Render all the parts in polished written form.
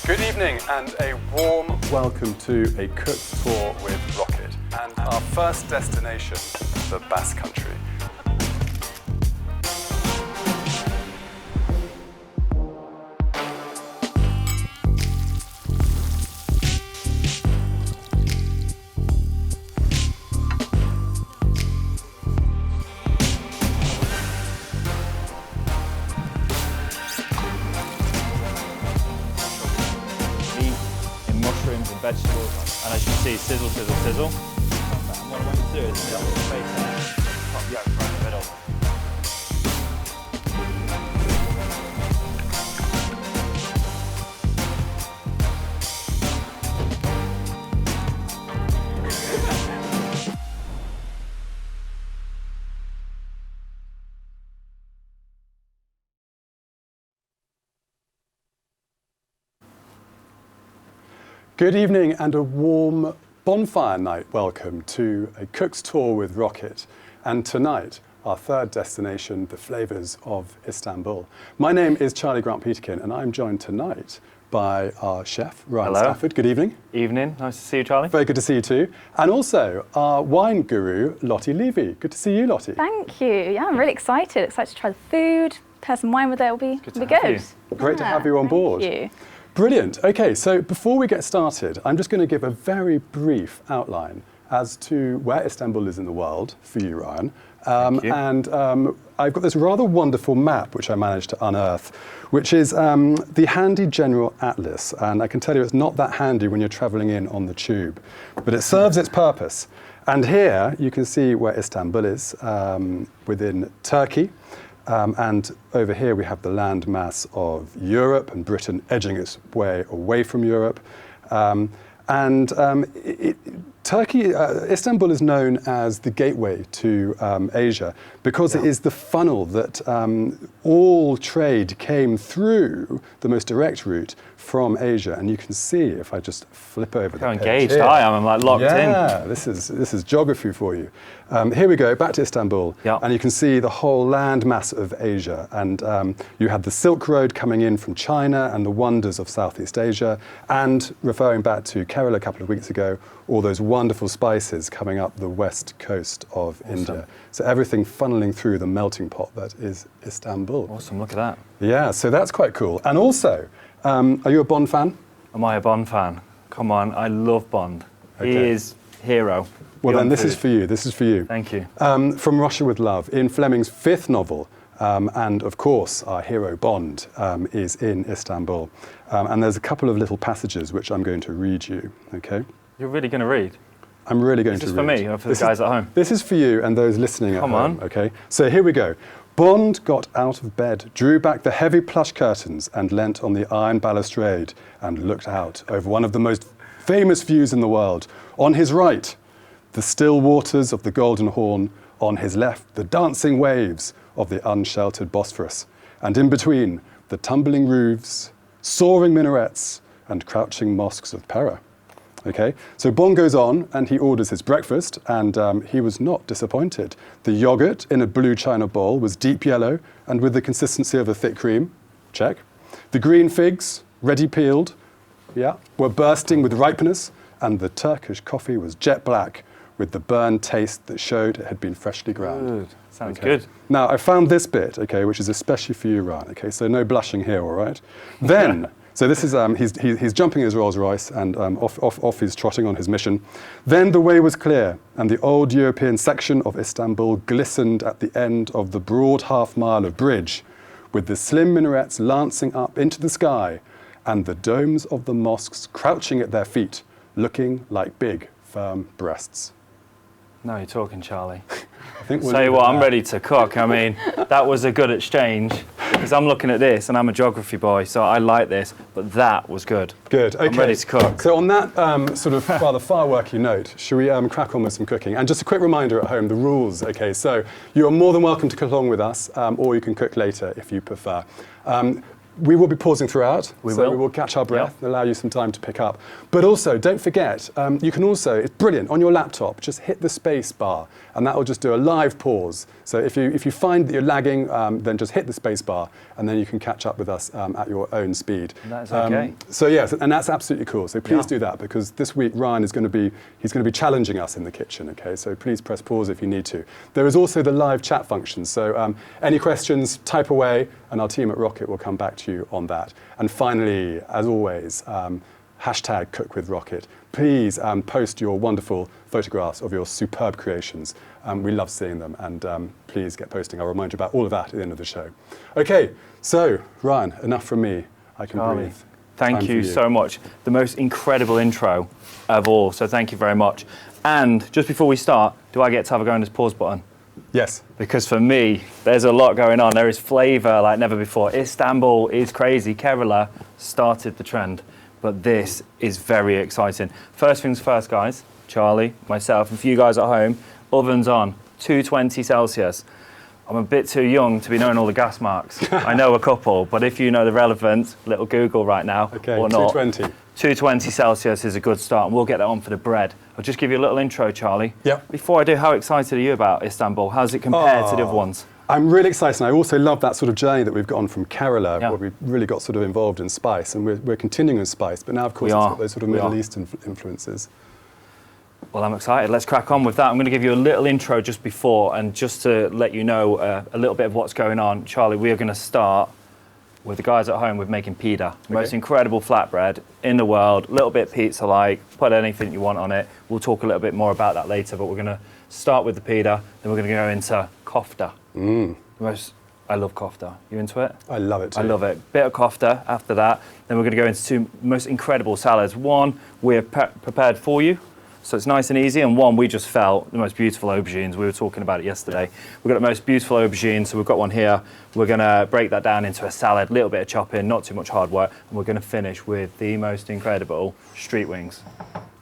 Good evening and a warm welcome to a cooked tour with Rocket and our first destination, the Basque Country. Mushrooms and vegetables, and as you see, sizzle, sizzle, sizzle. And what I want to do is drop the space there, top yolk right in the middle. Good evening and a warm bonfire night welcome to a cook's tour with Rocket. And tonight, our third destination, the Flavours of Istanbul. My name is Charlie Grant-Peterkin and I'm joined tonight by our chef, Ryan Hello. Stafford. Good evening. Evening, nice to see you, Charlie. Very good to see you too. And also our wine guru, Lottie Levy. Good to see you, Lottie. Thank you. Yeah, I'm really excited. Excited to try the food, pair some wine with it. It'll be good. Great to have you on board. Thank you. Brilliant. Okay, so before we get started, I'm just going to give a very brief outline as to where Istanbul is in the world for you, Ryan. Thank you. And I've got this rather wonderful map which I managed to unearth, which is the handy General Atlas. And I can tell you it's not that handy when you're traveling in on the tube, but it serves its purpose. And here you can see where Istanbul is within Turkey. And over here we have the landmass of Europe and Britain edging its way away from Europe. Istanbul is known as the gateway to Asia because it is the funnel that all trade came through, the most direct route from Asia. And you can see, if I just flip over How the page engaged here, I am, I'm like locked in. Yeah, this is geography for you. Here we go, back to Istanbul, and you can see the whole landmass of Asia. And you had the Silk Road coming in from China and the wonders of Southeast Asia. And referring back to Kerala a couple of weeks ago, all those wonderful spices coming up the west coast of India. So everything funneling through the melting pot that is Istanbul. Awesome, look at that. Yeah, so that's quite cool. And also, are you a Bond fan? Am I a Bond fan? Come on, I love Bond. Okay. He is hero. Well then, Beyond this food. is for you, this is for you. Thank you. From Russia with Love, in Fleming's fifth novel, and of course our hero Bond is in Istanbul. And there's a couple of little passages which I'm going to read you, okay? You're really going to read? I'm really going to read. Is this for me or for the guys at home? This is for you and those listening at home. Come on. Okay? So here we go. Bond got out of bed, drew back the heavy plush curtains and leant on the iron balustrade and looked out over one of the most famous views in the world. On his right, the still waters of the Golden Horn. On his left, the dancing waves of the unsheltered Bosphorus. And in between, the tumbling roofs, soaring minarets and crouching mosques of Pera. Okay, so Bond goes on and he orders his breakfast and he was not disappointed. The yogurt in a blue china bowl was deep yellow and with the consistency of a thick cream, check. The green figs, ready peeled, yeah, were bursting with ripeness, and the Turkish coffee was jet black with the burnt taste that showed it had been freshly ground. Good. Sounds Okay. good. Now, I found this bit, okay, which is especially for you, Ryan, okay, so no blushing here, all right? Then, so this is, he's jumping his Rolls Royce and off he's trotting on his mission. Then the way was clear and the old European section of Istanbul glistened at the end of the broad half mile of bridge with the slim minarets lancing up into the sky and the domes of the mosques crouching at their feet, looking like big, firm breasts. Now you're talking, Charlie. I think we'll Tell you leave it what, at I'm that. ready to cook. I mean, that was a good exchange because I'm looking at this and I'm a geography boy, so I like this, but that was good. Good, okay. I'm ready to cook. So on that sort of rather fireworky note, should we crack on with some cooking? And just a quick reminder at home, the rules, okay? So you are more than welcome to cook along with us, or you can cook later if you prefer. we will be pausing throughout. We We will catch our breath and allow you some time to pick up. But also, don't forget, you can also, it's brilliant, on your laptop, just hit the space bar and that will just do a live pause. So if you find that you're lagging, then just hit the space bar and then you can catch up with us at your own speed. That's okay. So yes, and that's absolutely cool. So please do that, because this week Ryan is going to be challenging us in the kitchen, okay? So please press pause if you need to. There is also the live chat function. So any questions, type away and our team at Rocket will come back to you on that. And finally, as always, hashtag Cook with Rocket. Please post your wonderful photographs of your superb creations. We love seeing them, and please get posting. I'll remind you about all of that at the end of the show. Okay, so Ryan, enough from me. I can breathe. Thank you so much. The most incredible intro of all, so thank you very much. And just before we start, do I get to have a go on this pause button? Yes. Because for me, there's a lot going on. There is flavour like never before. Istanbul is crazy. Kerala started the trend, but this is very exciting. First things first, guys. Charlie, myself, and for you guys at home, oven's on, 220 Celsius. I'm a bit too young to be knowing all the gas marks. I know a couple, but if you know the relevant, little Google right now, okay, or not. 220. 220 Celsius is a good start, and we'll get that on for the bread. I'll just give you a little intro, Charlie. Yeah. Before I do, how excited are you about Istanbul? How does it compare to the other ones? I'm really excited. And I also love that sort of journey that we've gone from Kerala, Yeah. where we really got sort of involved in spice, and we're continuing with spice, but now, of course, it's got those sort of Middle Eastern influences. Well, I'm excited. Let's crack on with that. I'm going to give you a little intro just before, and just to let you know a little bit of what's going on. Charlie, we are going to start with the guys at home with making pide, the most incredible flatbread in the world, a little bit pizza-like, put anything you want on it. We'll talk a little bit more about that later, but we're going to start with the pide, then we're going to go into köfte. I love köfte. You into it? I love it too. I love it. Bit of köfte after that. Then we're going to go into two most incredible salads. One we're prepared for you, so it's nice and easy, and one we just felt, the most beautiful aubergines. We were talking about it yesterday. We've got the most beautiful aubergines, so we've got one here. We're going to break that down into a salad, a little bit of chopping, not too much hard work, and we're going to finish with the most incredible street wings,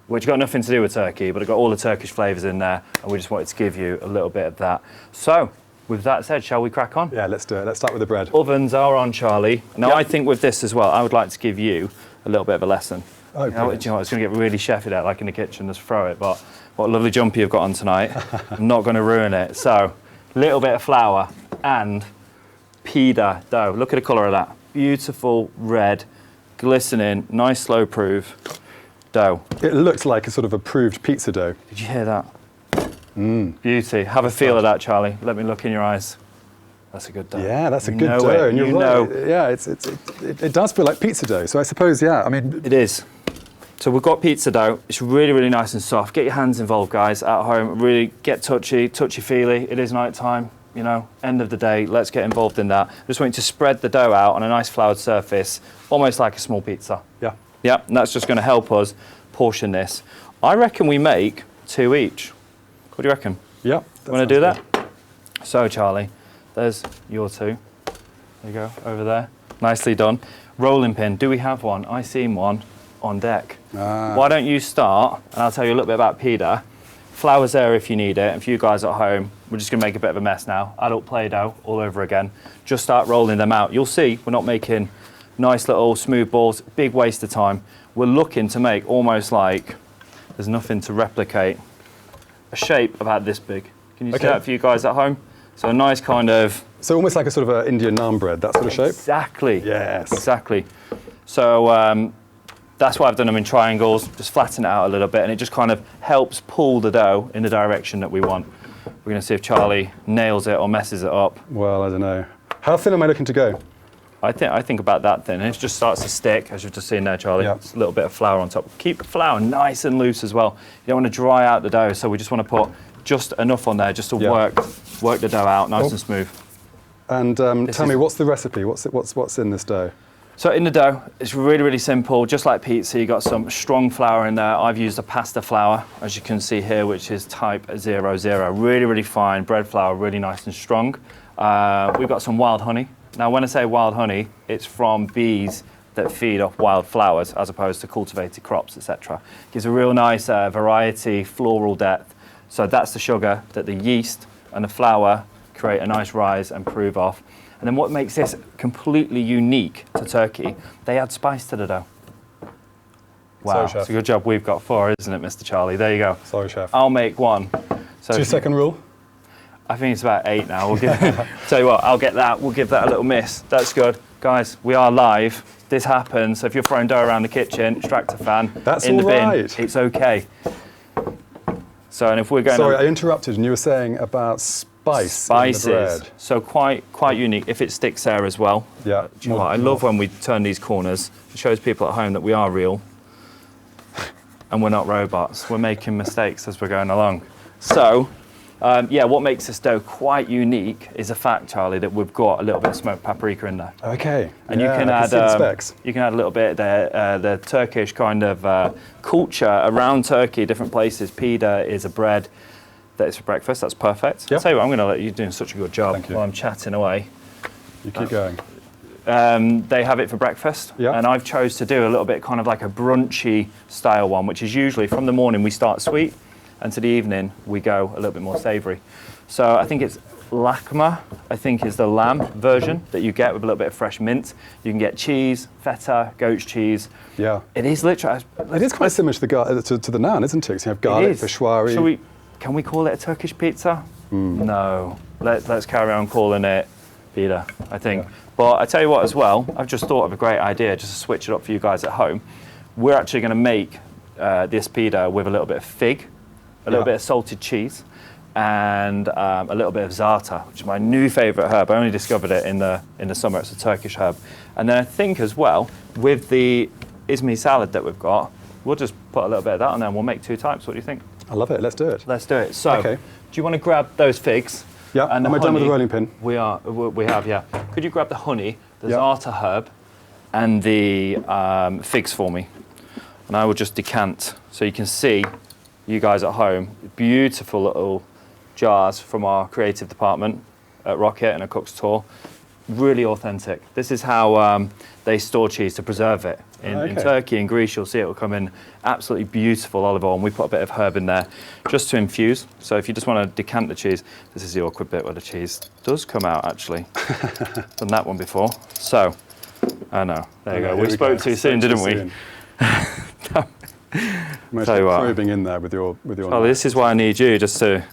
which got nothing to do with Turkey, but it got all the Turkish flavours in there, and we just wanted to give you a little bit of that. So, with that said, shall we crack on? Yeah, let's do it. Let's start with the bread. Ovens are on, Charlie. Now, I think with this as well, I would like to give you a little bit of a lesson. Oh, do you know what, it's going to get really chefy there, like in the kitchen, just throw it. But what a lovely jumper you've got on tonight. I'm not going to ruin it. So, a little bit of flour and pide dough. Look at the colour of that. Beautiful red, glistening, nice slow proof dough. It looks like a sort of approved pizza dough. Did you hear that? Beauty. Have a feel of that, Charlie. Let me look in your eyes. That's a good dough. Yeah, that's a good dough. And you're right. Yeah, it does feel like pizza dough. So I suppose, yeah, I mean... It is. So we've got pizza dough. It's really, really nice and soft. Get your hands involved, guys, at home. Really get touchy-feely. It is night time, you know, end of the day. Let's get involved in that. I just want you to spread the dough out on a nice floured surface, almost like a small pizza. Yeah. Yeah, and that's just going to help us portion this. I reckon we make 2 each. What do you reckon? Yeah. Want to do that? So, Charlie, there's your 2. There you go, over there. Nicely done. Rolling pin, do we have one? I seen one on deck. Why don't you start, and I'll tell you a little bit about pide. Flour's there if you need it, and for you guys at home, we're just going to make a bit of a mess now. Adult Play-Doh all over again. Just start rolling them out. You'll see we're not making nice little smooth balls, big waste of time. We're looking to make almost like there's nothing to replicate. A shape about this big. Can you see that for you guys at home? So a nice kind of... So almost like a sort of an Indian naan bread, that sort of shape? Exactly. Yes. Exactly. So that's why I've done them in triangles, just flatten it out a little bit, and it just kind of helps pull the dough in the direction that we want. We're going to see if Charlie nails it or messes it up. Well, I don't know. How thin am I looking to go? I think about that thin, and it just starts to stick, as you've just seen there, Charlie. Yeah. Just a little bit of flour on top. Keep the flour nice and loose as well. You don't want to dry out the dough, so we just want to put just enough on there just to work the dough out nice and smooth. And tell me, what's the recipe? What's in this dough? So in the dough, it's really, really simple. Just like pizza, you got some strong flour in there. I've used a pasta flour, as you can see here, which is type 00. Really, really fine bread flour, really nice and strong. We've got some wild honey. Now, when I say wild honey, it's from bees that feed off wild flowers as opposed to cultivated crops, etc. Gives a real nice variety, floral depth. So that's the sugar that the yeast and the flour create a nice rise and prove off. And then what makes this completely unique to Turkey, they add spice to the dough. Wow, Sorry, chef. it's a good job we've got 4, isn't it, Mr. Charlie? There you go. Sorry, chef. I'll make 1. So 2-second rule? I think it's about 8 now. We'll give, tell you what, I'll get that. We'll give that a little miss. That's good. Guys, we are live. This happens. So if you're throwing dough around the kitchen, extract a fan. That's in the all bin. right. It's okay. So, and if we're going Sorry, I interrupted and you were saying about spices in the bread. So quite unique. If it sticks there as well. Yeah. Do you know what? I love when we turn these corners. It shows people at home that we are real. And we're not robots. We're making mistakes as we're going along. So, yeah, what makes this dough quite unique is the fact, Charlie, that we've got a little bit of smoked paprika in there. Okay. And yeah, you can I add see the specs. you can add a little bit of the Turkish kind of culture around Turkey, different places. Pide is a bread that is for breakfast. That's perfect. Yep. I'll tell you what, I'm going to let you do such a good job Thank you. while I'm chatting away. You keep going. They have it for breakfast, Yep. and I've chose to do a little bit kind of like a brunchy style one, which is usually from the morning we start sweet, and to the evening we go a little bit more savoury. So I think it's lakma, I think is the lamb version that you get with a little bit of fresh mint. You can get cheese, feta, goat's cheese. Yeah. It is literally. It is quite similar to the to the naan, isn't it? So you have garlic, It is. fishwari. Can we call it a Turkish pizza? No. Let's carry on calling it pide, I think. Yeah. But I tell you what as well, I've just thought of a great idea just to switch it up for you guys at home. We're actually going to make this pide with a little bit of fig, a little bit of salted cheese, and a little bit of za'atar, which is my new favourite herb. I only discovered it in the summer. It's a Turkish herb. And then I think as well, with the Esme salad that we've got, we'll just put a little bit of that on there and we'll make 2 types. What do you think? I love it. Let's do it. Let's do it. So, Okay. do you want to grab those figs? Yeah. And Am I done with the honey? rolling pin? We have, yeah. Could you grab the honey, the Yeah. za'atar herb, and the figs for me? And I will just decant so you can see, you guys at home, beautiful little jars from our creative department at Rocket and a cook's tour. Really authentic. This is how they store cheese to preserve it. In Okay. Turkey and Greece, you'll see it will come in absolutely beautiful olive oil, and we put a bit of herb in there just to infuse. So if you just want to decant the cheese, this is the awkward bit where the cheese does come out, actually. Done that one before. So, I know. There you go. We spoke too soon, didn't we? Tell you what. probing in there with your Oh, knife. this is why I need you, just to,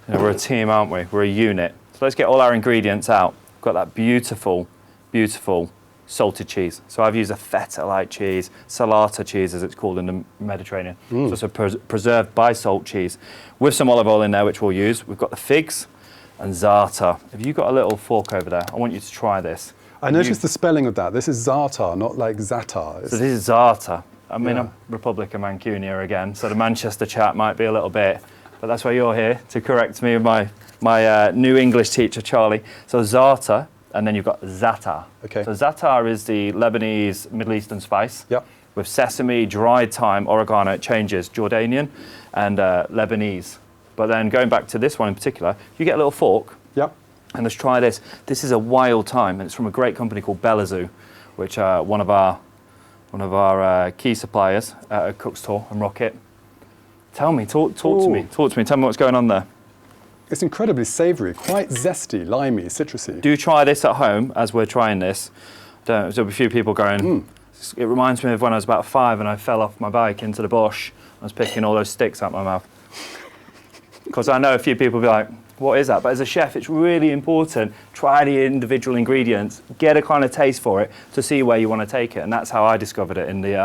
we're a team, aren't we? We're a unit. So let's get all our ingredients out. We've got that beautiful, beautiful salted cheese. So I've used a feta-like cheese, salata cheese as it's called in the Mediterranean. So it's a preserved by salt cheese with some olive oil in there, which we'll use. We've got the figs and za'atar. Have you got a little fork over there? I want you to try this. I noticed the spelling of that. This is za'atar, not like zatar. So this is za'atar. I mean, Yeah. I'm Republic of Mancunia again, so the Manchester chat might be a little bit, but that's why you're here, to correct me with my new English teacher, Charlie. So za'atar, and then you've got za'atar. Okay. So za'atar is the Lebanese Middle Eastern spice. Yep. With sesame, dried thyme, oregano, it changes, Jordanian and Lebanese. But then going back to this one in particular, you get a little fork, Yep. and let's try this. This is a wild thyme, and it's from a great company called Belazoo, which one of our key suppliers at Cook's Tour and Rocket. Tell me, talk to me, tell me what's going on there. It's incredibly savoury, quite zesty, limey, citrusy. Do try this at home as we're trying this. There'll be a few people going, it reminds me of when I was about 5 and I fell off my bike into the bush. I was picking all those sticks out my mouth. Because I know a few people will be like, what is that? But as a chef, it's really important. Try the individual ingredients, get a kind of taste for it to see where you want to take it. And that's how I discovered it in the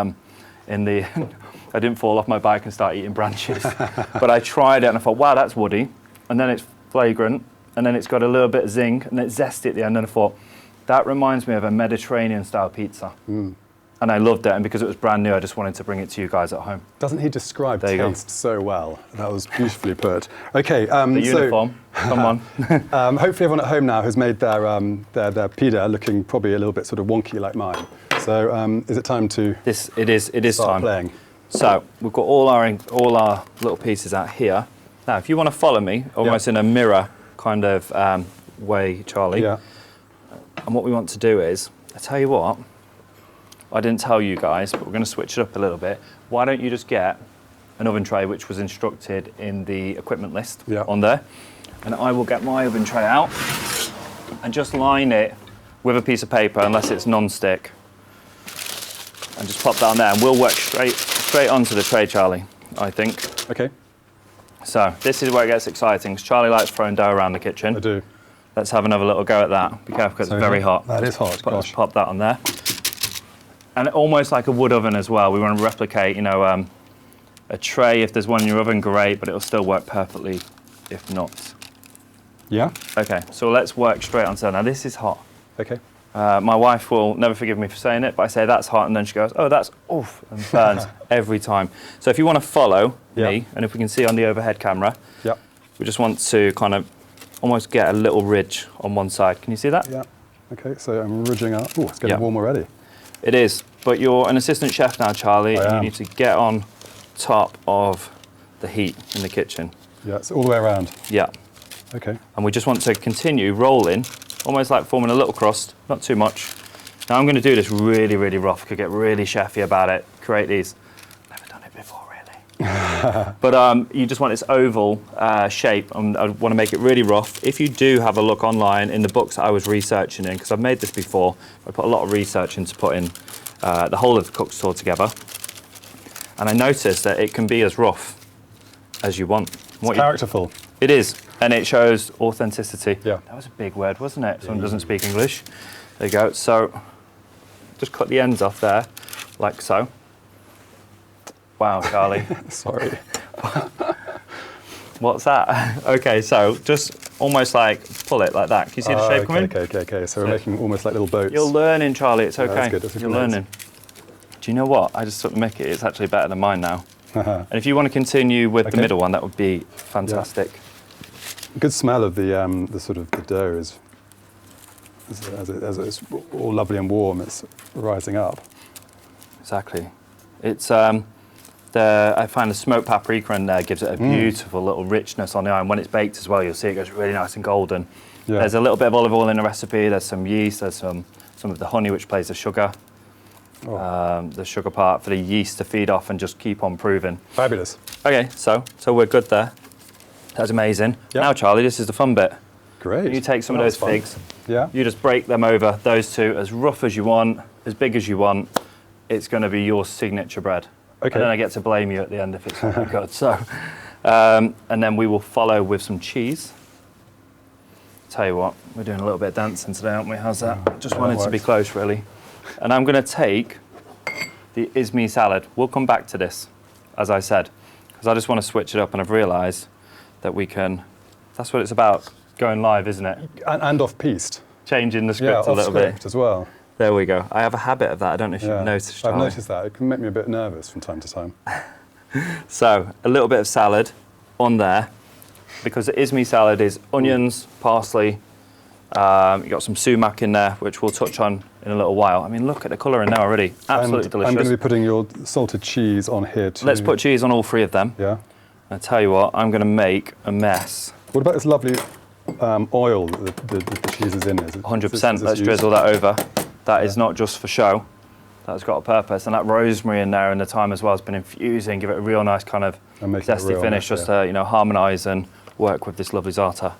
I didn't fall off my bike and start eating branches. But I tried it and I thought, wow, that's woody. And then it's flagrant. And then it's got a little bit of zing and it's zesty at the end. And I thought, that reminds me of a Mediterranean style pizza. And I loved it. And because it was brand new, I just wanted to bring it to you guys at home. Doesn't he describe There you go. taste so well? That was beautifully put. Okay. The uniform, come on. Hopefully everyone at home now has made their pide looking probably a little bit sort of wonky like mine. So is it time to It is start time. playing? So we've got all our little pieces out here. Now, if you want to follow me, almost in a mirror kind of way, Charlie. Yeah. And what we want to do is, I tell you what, I didn't tell you guys, but we're going to switch it up a little bit. Why don't you just get an oven tray, which was instructed in the equipment list Yeah. on there, and I will get my oven tray out and just line it with a piece of paper, unless it's non-stick, and just pop that on there, and we'll work straight onto the tray, Charlie, I think. Okay. So this is where it gets exciting, because Charlie likes throwing dough around the kitchen. I do. Let's have another little go at that. Be careful, because it's very hot. That is hot, gosh. Pop that on there. And almost like a wood oven as well. We want to replicate, you know, a tray. If there's one in your oven, great, but it'll still work perfectly if not. Yeah? Okay, so let's work straight onto that. Now this is hot. Okay. My wife will never forgive me for saying it, but I say that's hot, and then she goes, oh, that's oof, and burns every time. So if you want to follow me, and if we can see on the overhead camera, we just want to kind of almost get a little ridge on one side. Can you see that? Yeah. Okay, so I'm ridging up. Oh, it's getting warm already. It is, but you're an assistant chef now, Charlie, and you am. need to get on top of the heat in the kitchen. Yeah, it's all the way around. Yeah. Okay. And we just want to continue rolling, almost like forming a little crust, not too much. Now I'm going to do this really, really rough, could get really chefy about it, create these. Never done it before, really. But you just want this oval shape, and I want to make it really rough. If you do have a look online in the books that I was researching in, because I've made this before, I put a lot of research into putting the whole of the cook's tour together. And I noticed that it can be as rough as you want. It's characterful. It is, and it shows authenticity. Yeah. That was a big word, wasn't it? Someone doesn't speak English. There you go. So just cut the ends off there, like so. Wow, Charlie. Sorry. What's that? Okay, so just almost like pull it like that. Can you see the shape coming? Okay. So we're making almost like little boats. You're learning, Charlie. It's okay. That's good. That's You're learning. Do you know what? I just took the mickey. It's actually better than mine now. And if you want to continue with the middle one, that would be fantastic. Yeah. Good smell of the sort of the dough is as it's all lovely and warm. It's rising up. Exactly. It's I find the smoked paprika in there gives it a beautiful little richness on the iron. When it's baked as well, you'll see it goes really nice and golden. Yeah. There's a little bit of olive oil in the recipe. There's some yeast. There's some of the honey, which plays the sugar. The sugar part for the yeast to feed off and just keep on improving. Fabulous. Okay, so we're good there. That's amazing. Yep. Now, Charlie, this is the fun bit. Great. You take some of those figs. Yeah. You just break them over, those two, as rough as you want, as big as you want. It's going to be your signature bread. Okay. And then I get to blame you at the end if it's not good. So, and then we will follow with some cheese. Tell you what, we're doing a little bit of dancing today, aren't we? How's that? Just wanted to be close, really. And I'm going to take the Esme salad. We'll come back to this, as I said, because I just want to switch it up, and I've realised that we can. That's what it's about, going live, isn't it? And off-piste. Changing the script a little bit. As well. There we go. I have a habit of that. I don't know if you've noticed, Charlie. I've noticed that. It can make me a bit nervous from time to time. So, a little bit of salad on there, because the Esme salad is onions, parsley, you've got some sumac in there, which we'll touch on in a little while. I mean, look at the colour in there already. Absolutely delicious. I'm going to be putting your salted cheese on here too. Let's put cheese on all three of them. Yeah. I tell you what, I'm going to make a mess. What about this lovely oil that the cheese is in? 100%. Let's drizzle that over. That is not just for show. That's got a purpose. And that rosemary in there and the thyme as well has been infusing, give it a real nice kind of zesty finish, just to harmonise and work with this lovely za'atar.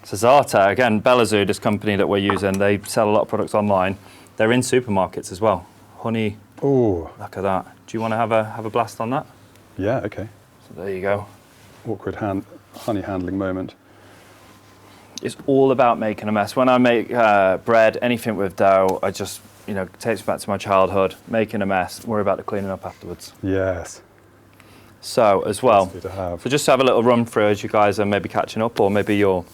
So za'atar, again, Belazou, this company that we're using, they sell a lot of products online. They're in supermarkets as well. Honey. Oh. Look at that. Do you want to have a blast on that? Yeah, okay. So there you go. Awkward honey handling moment. It's all about making a mess. When I make bread, anything with dough, I just, takes me back to my childhood, making a mess, worry about the cleaning up afterwards. Yes. So, as well, so just to have a little run through as you guys are maybe catching up, or maybe you're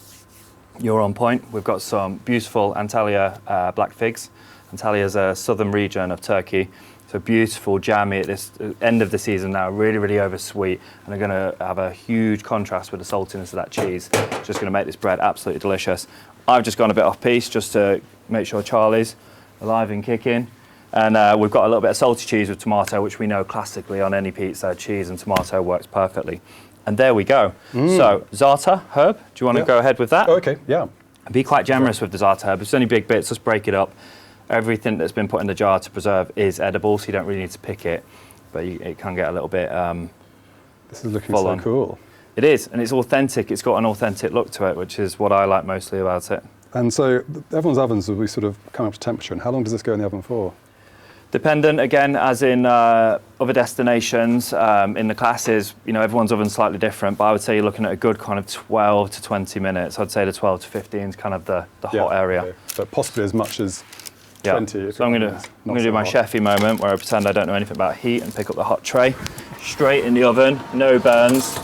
on point. We've got some beautiful Antalya black figs. Antalya is a southern region of Turkey. So beautiful, jammy at this end of the season now, really, really oversweet, and they're going to have a huge contrast with the saltiness of that cheese. It's just going to make this bread absolutely delicious. I've just gone a bit off-piste just to make sure Charlie's alive and kicking. And we've got a little bit of salty cheese with tomato, which we know classically on any pizza, cheese and tomato works perfectly. And there we go. So za'atar, herb, do you want to go ahead with that? Oh, okay, yeah. Be quite generous with the za'atar herb. It's only big bits, just break it up. Everything that's been put in the jar to preserve is edible, so you don't really need to pick it, but it can get a little bit This is looking so cool. It is, and it's authentic. It's got an authentic look to it, which is what I like mostly about it. And so everyone's ovens will be sort of coming up to temperature. And how long does this go in the oven for? Dependent, again, as in other destinations, in the classes, everyone's oven's slightly different, but I would say you're looking at a good kind of 12 to 20 minutes. I'd say the 12 to 15 is kind of the hot area. Okay. But possibly as much as 20. So I'm going to do my chefy moment where I pretend I don't know anything about heat and pick up the hot tray. Straight in the oven, no burns.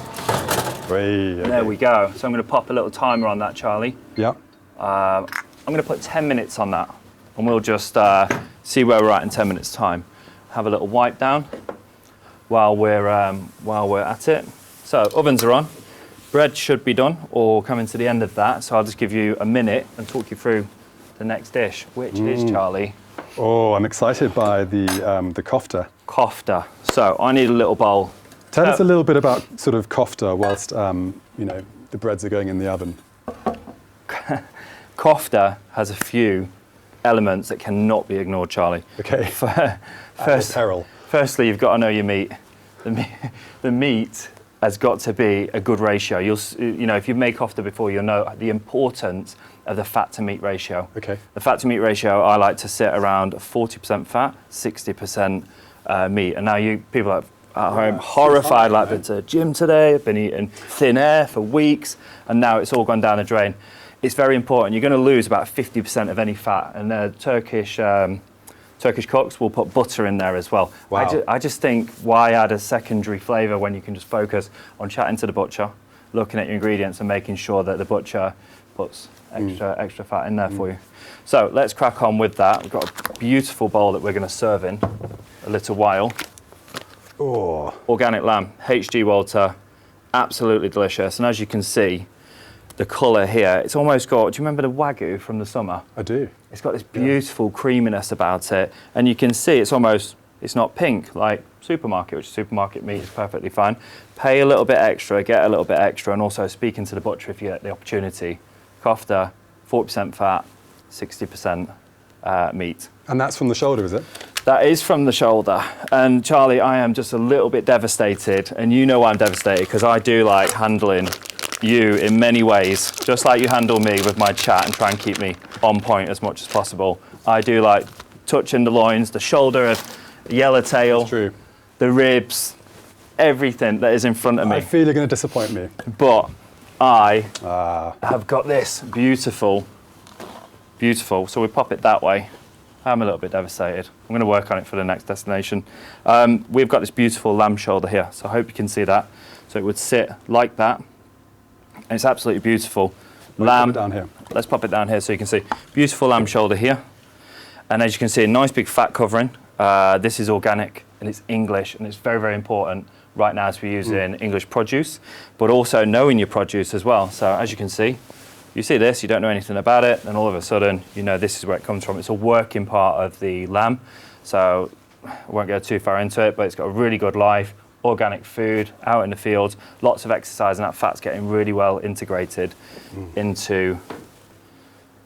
Okay. There we go. So I'm going to pop a little timer on that, Charlie. Yeah. I'm going to put 10 minutes on that, and we'll just see where we're at in 10 minutes' time. Have a little wipe down while we're at it. So ovens are on. Bread should be done or coming to the end of that. So I'll just give you a minute and talk you through the next dish, which is, Charlie. Oh, I'm excited by the köfte. Köfte. So I need a little bowl. Tell us a little bit about sort of köfte whilst the breads are going in the oven. Köfte has a few elements that cannot be ignored, Charlie. Okay. Firstly, you've got to know your meat. The meat has got to be a good ratio. If you've made köfte before, you'll know the importance of the fat to meat ratio. Okay. The fat to meat ratio, I like to sit around 40% fat, 60% meat. And now people at home horrified, like been to the gym today, I've been eating thin air for weeks, and now it's all gone down the drain. It's very important. You're going to lose about 50% of any fat, and Turkish cooks will put butter in there as well. Wow. I just think, why add a secondary flavour when you can just focus on chatting to the butcher, looking at your ingredients and making sure that the butcher puts extra fat in there for you. So let's crack on with that. We've got a beautiful bowl that we're going to serve in a little while. Oh. Organic lamb, HG Walter, absolutely delicious. And as you can see, the colour here, it's almost got, do you remember the Wagyu from the summer? I do. It's got this beautiful creaminess about it. And you can see it's not pink like supermarket, which supermarket meat is perfectly fine. Pay a little bit extra, get a little bit extra, and also speaking to the butcher if you get the opportunity. Köfte, 40% fat, 60% meat. And that's from the shoulder, is it? That is from the shoulder. And Charlie, I am just a little bit devastated. And you know why I'm devastated, because I do like handling you in many ways, just like you handle me with my chat and try and keep me on point as much as possible. I do like touching the loins, the shoulder, the yellowtail, True. the ribs, everything that is in front of me. I feel you're going to disappoint me. But I have got this beautiful, so we pop it that way. I'm a little bit devastated. I'm going to work on it for the next destination. We've got this beautiful lamb shoulder here, so I hope you can see that. So it would sit like that. And it's absolutely beautiful. Lamb. Pop it down here. Let's pop it down here so you can see. Beautiful lamb shoulder here. And as you can see, a nice big fat covering. This is organic and it's English, and it's very, very important right now to be using English produce, but also knowing your produce as well. So as you can see, you see this, you don't know anything about it, and all of a sudden, you know this is where it comes from. It's a working part of the lamb. So I won't go too far into it, but it's got a really good life. Organic food out in the fields, lots of exercise, and that fat's getting really well integrated into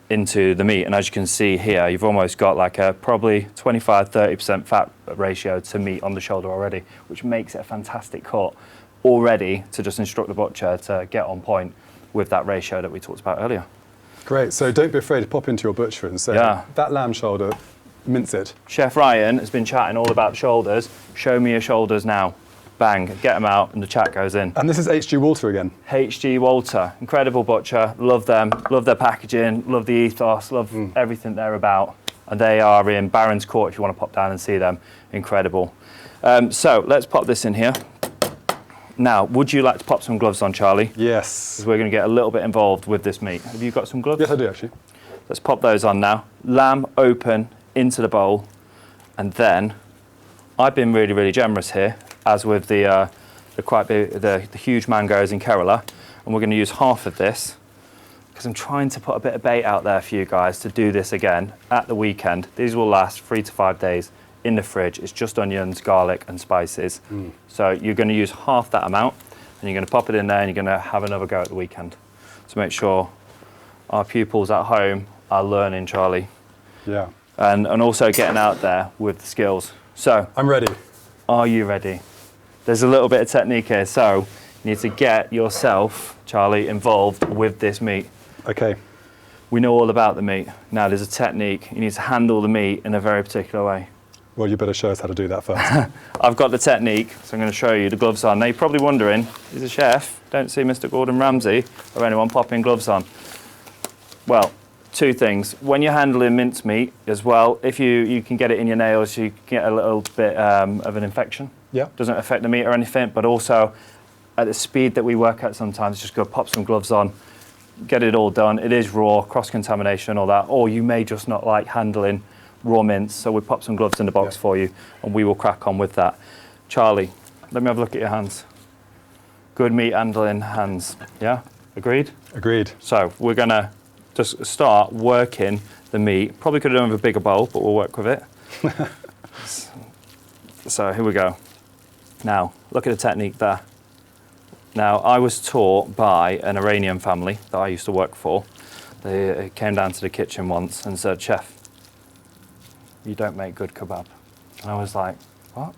the meat. And as you can see here, you've almost got like a probably 25-30% fat ratio to meat on the shoulder already, which makes it a fantastic cut already to just instruct the butcher to get on point with that ratio that we talked about earlier. Great. So don't be afraid to pop into your butcher and say, that lamb shoulder, mince it. Chef Ryan has been chatting all about shoulders. Show me your shoulders now. Bang, get them out, and the chat goes in. And this is HG Walter again. HG Walter, incredible butcher. Love them, love their packaging, love the ethos, love everything they're about. And they are in Barron's Court if you want to pop down and see them. Incredible. So let's pop this in here. Now, would you like to pop some gloves on, Charlie? Yes. Because we're going to get a little bit involved with this meat. Have you got some gloves? Yes, I do actually. Let's pop those on now. Lamb open into the bowl, and then I've been really, really generous here, as with the quite big, the huge mangoes in Kerala, and we're going to use half of this because I'm trying to put a bit of bait out there for you guys to do this again at the weekend. These will last 3 to 5 days in the fridge. It's just onions, garlic, and spices. So you're going to use half that amount, and you're going to pop it in there, and you're going to have another go at the weekend to make sure our pupils at home are learning, Charlie. Yeah. And also getting out there with the skills. So I'm ready. Are you ready? There's a little bit of technique here, so you need to get yourself, Charlie, involved with this meat. Okay. We know all about the meat. Now there's a technique. You need to handle the meat in a very particular way. Well, you better show us how to do that first. I've got the technique, so I'm going to show you. The gloves on. Now you're probably wondering, he's a chef. Don't see Mr. Gordon Ramsay or anyone popping gloves on. Well, two things. When you're handling mincemeat as well, if you can get it in your nails, you can get a little bit of an infection. Yeah. Doesn't affect the meat or anything, but also at the speed that we work at sometimes, just go pop some gloves on, get it all done. It is raw, cross-contamination, all that. Or you may just not like handling raw mince, so we pop some gloves in the box for you, and we will crack on with that. Charlie, let me have a look at your hands. Good meat handling hands, yeah? Agreed? Agreed. So we're gonna just start working the meat. Probably could have done with a bigger bowl, but we'll work with it. So here we go. Now, look at the technique there. Now, I was taught by an Iranian family that I used to work for. They came down to the kitchen once and said, "Chef, you don't make good kebab." And I was like, "What?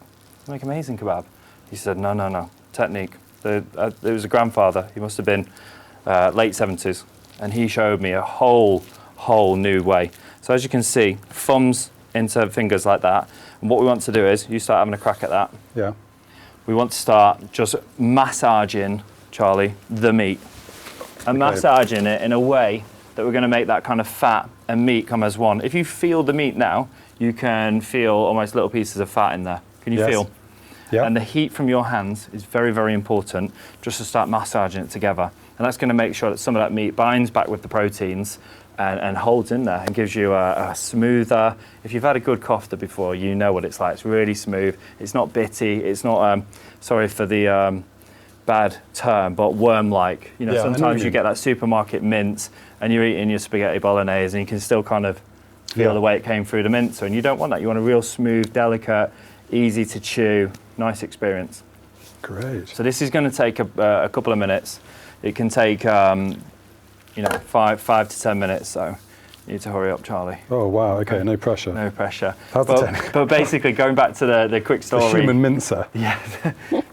You make amazing kebab." He said, no, technique. There was a grandfather, he must have been late 70s, and he showed me a whole new way. So as you can see, thumbs into fingers like that. And what we want to do is, you start having a crack at that. Yeah. We want to start just massaging, Charlie, the meat. And massaging it in a way that we're going to make that kind of fat and meat come as one. If you feel the meat now, you can feel almost little pieces of fat in there. Can you feel? Yeah. And the heat from your hands is very, very important just to start massaging it together. And that's going to make sure that some of that meat binds back with the proteins and holds in there and gives you a smoother. If you've had a good köfte before, you know what it's like. It's really smooth. It's not bitty. It's not, sorry for the bad term, but worm-like. You know, sometimes you get that supermarket mince and you're eating your spaghetti bolognese and you can still kind of feel the way it came through the mincer, and you don't want that. You want a real smooth, delicate, easy to chew, nice experience. Great. So this is going to take a couple of minutes. It can take, 5 to 10 minutes, so you need to hurry up, Charlie. Oh, wow, okay, no pressure. No pressure. How's the technique? But basically, going back to the quick story. The human mincer. Yeah,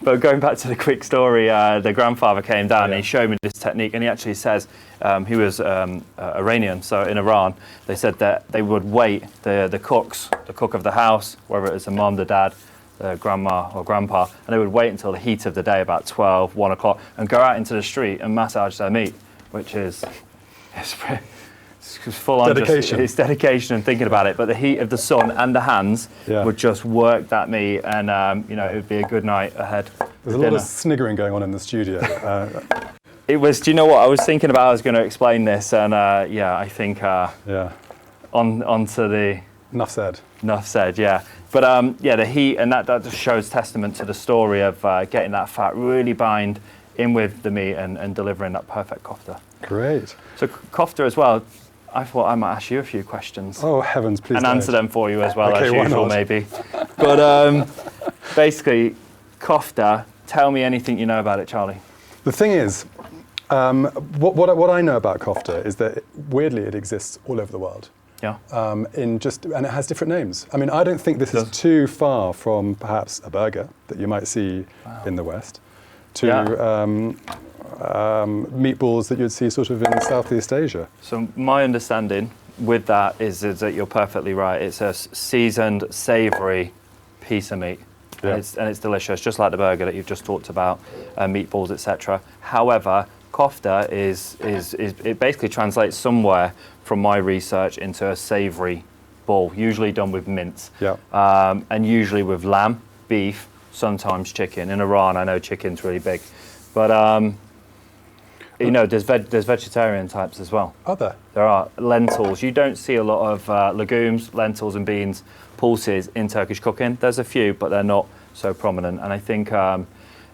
but going back to the quick story, the grandfather came down and he showed me this technique, and he actually says he was Iranian, so in Iran, they said that they would wait the cook of the house, whether it was the mom, the dad, the grandma or grandpa, and they would wait until the heat of the day, about 12, 1 o'clock, and go out into the street and massage their meat, which is it's full on dedication. It's dedication and thinking about it, but the heat of the sun and the hands would just work that meat, and it would be a good night ahead. There's a lot of sniggering going on in the studio. It was. Do you know what I was thinking about? I was going to explain this, and I think onto the Enough said. Enough said. Yeah, but the heat, and that just shows testament to the story of getting that fat really bind in with the meat and delivering that perfect köfte. Great. So köfte as well. I thought I might ask you a few questions. Oh heavens, please. And answer them for you as well, okay, as why usual, not? maybe. But basically, köfte. Tell me anything you know about it, Charlie. The thing is, what I know about köfte is that weirdly it exists all over the world. Yeah. And it has different names. I mean, I don't think this is too far from perhaps a burger that you might see in the West, to meatballs that you'd see sort of in Southeast Asia. So my understanding with that is that you're perfectly right. It's a seasoned, savoury piece of meat. Yeah. And it's delicious, just like the burger that you've just talked about, meatballs, etc. However, köfte is it basically translates somewhere from my research into a savoury ball, usually done with mince, and usually with lamb, beef, sometimes chicken. In Iran, I know chicken's really big, but there's vegetarian types as well. Are there? There are lentils. You don't see a lot of legumes, lentils, and beans, pulses in Turkish cooking. There's a few, but they're not so prominent. And I think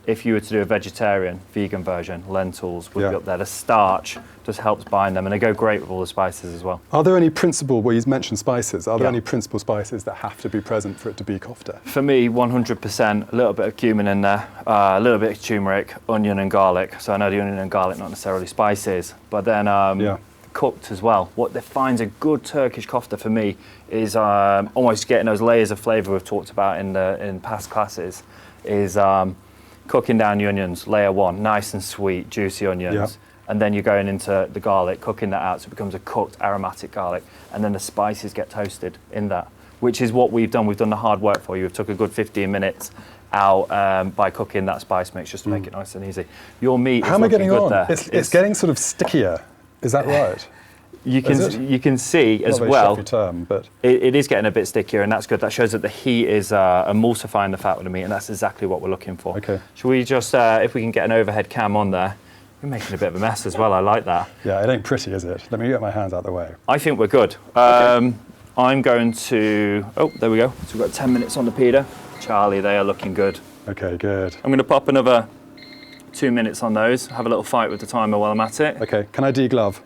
if you were to do a vegetarian, vegan version, lentils would be up there. The starch just helps bind them, and they go great with all the spices as well. Are there any principal, well, you mentioned spices, are there any principal spices that have to be present for it to be köfte? For me, 100%, a little bit of cumin in there, a little bit of turmeric, onion and garlic. So I know the onion and garlic, not necessarily spices, but then cooked as well. What defines a good Turkish köfte for me is almost getting those layers of flavour we've talked about in past classes, is cooking down the onions, layer one, nice and sweet, juicy onions. and then you're going into the garlic, cooking that out so it becomes a cooked aromatic garlic, and then the spices get toasted in that, which is what we've done. We've done the hard work for you. We've took a good 15 minutes out by cooking that spice mix just to make it nice and easy. Your meat is looking good there. It's getting sort of stickier. Is that right? You can see as well. Not a very chefy term, but it is getting a bit stickier, and that's good. That shows that the heat is emulsifying the fat with the meat, and that's exactly what we're looking for. Okay. Shall we just, if we can get an overhead cam on there? You're making a bit of a mess as well. I like that. yeah, it ain't pretty, is it? Let me get my hands out of the way. I think we're good. I'm going to. Oh, there we go. So we've got 10 minutes on the pide. Charlie, they are looking good. Okay, good. I'm going to pop another 2 minutes on those. Have a little fight with the timer while I'm at it. Okay, can I deglove?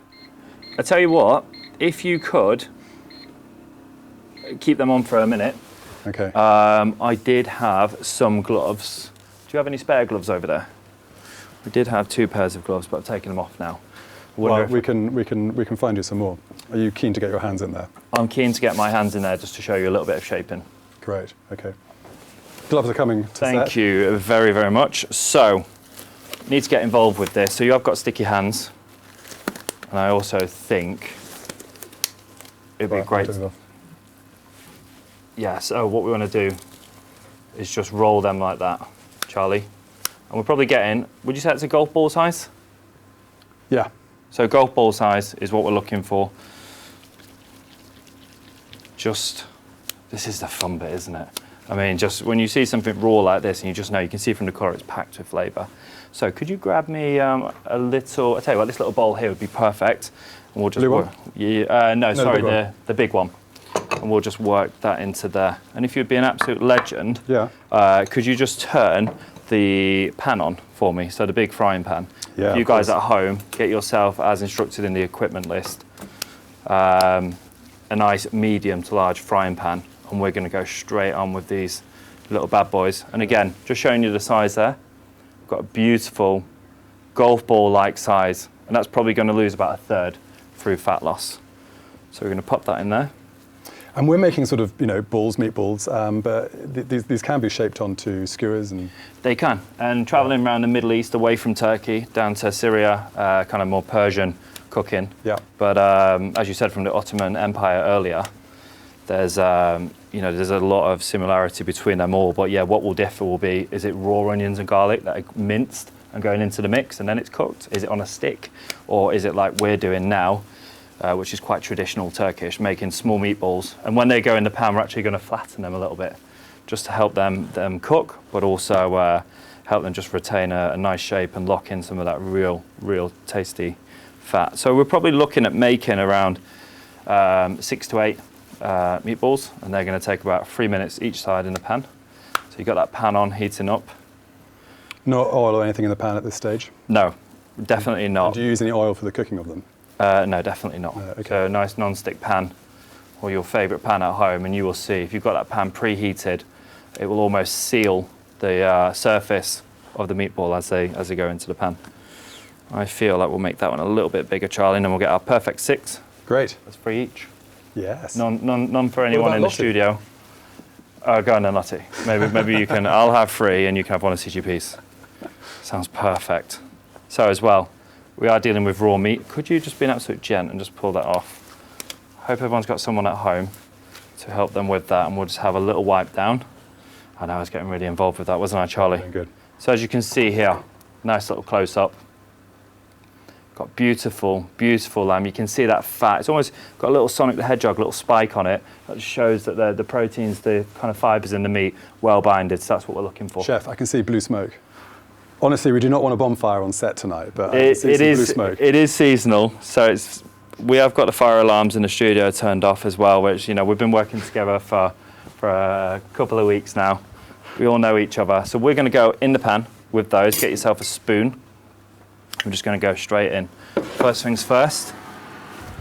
I tell you what, if you could keep them on for a minute. Okay. I did have some gloves. Do you have any spare gloves over there? We did have 2 pairs of gloves, but I've taken them off now. Well, we can find you some more. Are you keen to get your hands in there? I'm keen to get my hands in there just to show you a little bit of shaping. Great. Okay. Gloves are coming to Thank set. you very, very much. So, need to get involved with this. So you have got sticky hands, and I also think it'd be great. Yeah. So what we want to do is just roll them like that, Charlie. And we're probably getting. Would you say it's a golf ball size? Yeah. So golf ball size is what we're looking for. Just, this is the fun bit, isn't it? I mean, just when you see something raw like this and you just know, you can see from the colour it's packed with flavour. So could you grab me a little, I'll tell you what, this little bowl here would be perfect. And we'll just Blue one? Yeah, no, sorry, the big one. the big one. And we'll just work that into there. And if you'd be an absolute legend, Yeah. could you just turn the pan on for me? So the big frying pan. Yeah, You of guys course. at home, get yourself as instructed in the equipment list. A nice medium to large frying pan, and we're going to go straight on with these little bad boys. And again, just showing you the size there. We've got a beautiful golf ball-like size, and that's probably going to lose about 1/3 through fat loss. So we're going to pop that in there. And we're making sort of, balls, meatballs, but these can be shaped onto skewers and... They can. And traveling around the Middle East, away from Turkey, down to Syria, kind of more Persian cooking. Yeah. But as you said from the Ottoman Empire earlier, there's there's a lot of similarity between them all. But yeah, what will differ will be, is it raw onions and garlic that are minced and going into the mix and then it's cooked? Is it on a stick? Or is it like we're doing now, which is quite traditional Turkish, making small meatballs. And when they go in the pan, we're actually going to flatten them a little bit just to help them cook, but also help them just retain a nice shape and lock in some of that real tasty fat. So we're probably looking at making around 6 to 8 meatballs, and they're going to take about 3 minutes each side in the pan. So you've got that pan on, heating up. No oil or anything in the pan at this stage? No, definitely not. Do you use any oil for the cooking of them? No, definitely not. Okay. So a nice non-stick pan, or your favourite pan at home, and you will see, if you've got that pan preheated, it will almost seal the surface of the meatball as they go into the pan. I feel like we'll make that one a little bit bigger, Charlie, and then we'll get our perfect 6. Great. That's 3 each. Yes. None for anyone about in the Lottie? studio. Go on then, Lottie. Maybe you can. I'll have 3, and you can have 1 of CGP's. Sounds perfect. So as well, we are dealing with raw meat. Could you just be an absolute gent and just pull that off? Hope everyone's got someone at home to help them with that, and we'll just have a little wipe down. I know I was getting really involved with that, wasn't I, Charlie? Very good. So as you can see here, nice little close-up. Got beautiful, beautiful lamb. You can see that fat. It's almost got a little Sonic the Hedgehog, little spike on it. That shows that the proteins, the kind of fibres in the meat, well binded. So that's what we're looking for. Chef, I can see blue smoke. Honestly, we do not want a bonfire on set tonight, but I can It see some blue is. smoke. It is seasonal, so we have got the fire alarms in the studio turned off as well. Which we've been working together for a couple of weeks now. We all know each other, so we're going to go in the pan with those. Get yourself a spoon. I'm just going to go straight in. First things first.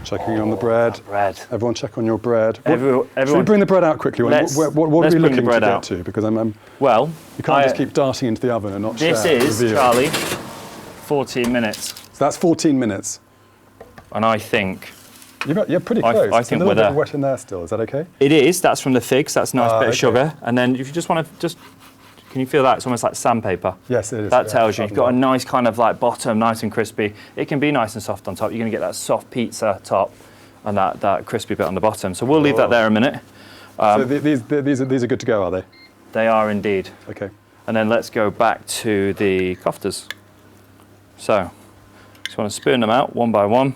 Checking on the bread. Bread. Everyone check on your bread. Everyone. Should we bring the bread out quickly? Let's- What are let's we bring the looking to bread get out. to? Because Well, you can't just keep darting into the oven and not This share. is, reveal. Charlie, 14 minutes. So that's 14 minutes. And I think You're pretty I close. think It's a little we're bit there. wet in there still. Is that okay? it is. That's from the figs. That's a nice bit of okay. sugar. And then if you just want to just Can you feel that? It's almost like sandpaper. Yes, it is. That yeah, tells you you've got a nice kind of like bottom, nice and crispy. It can be nice and soft on top. You're going to get that soft pizza top and that crispy bit on the bottom. So we'll leave that there a minute. So these are good to go, are they? They are indeed. Okay. And then let's go back to the köftes. So, just want to spoon them out one by one.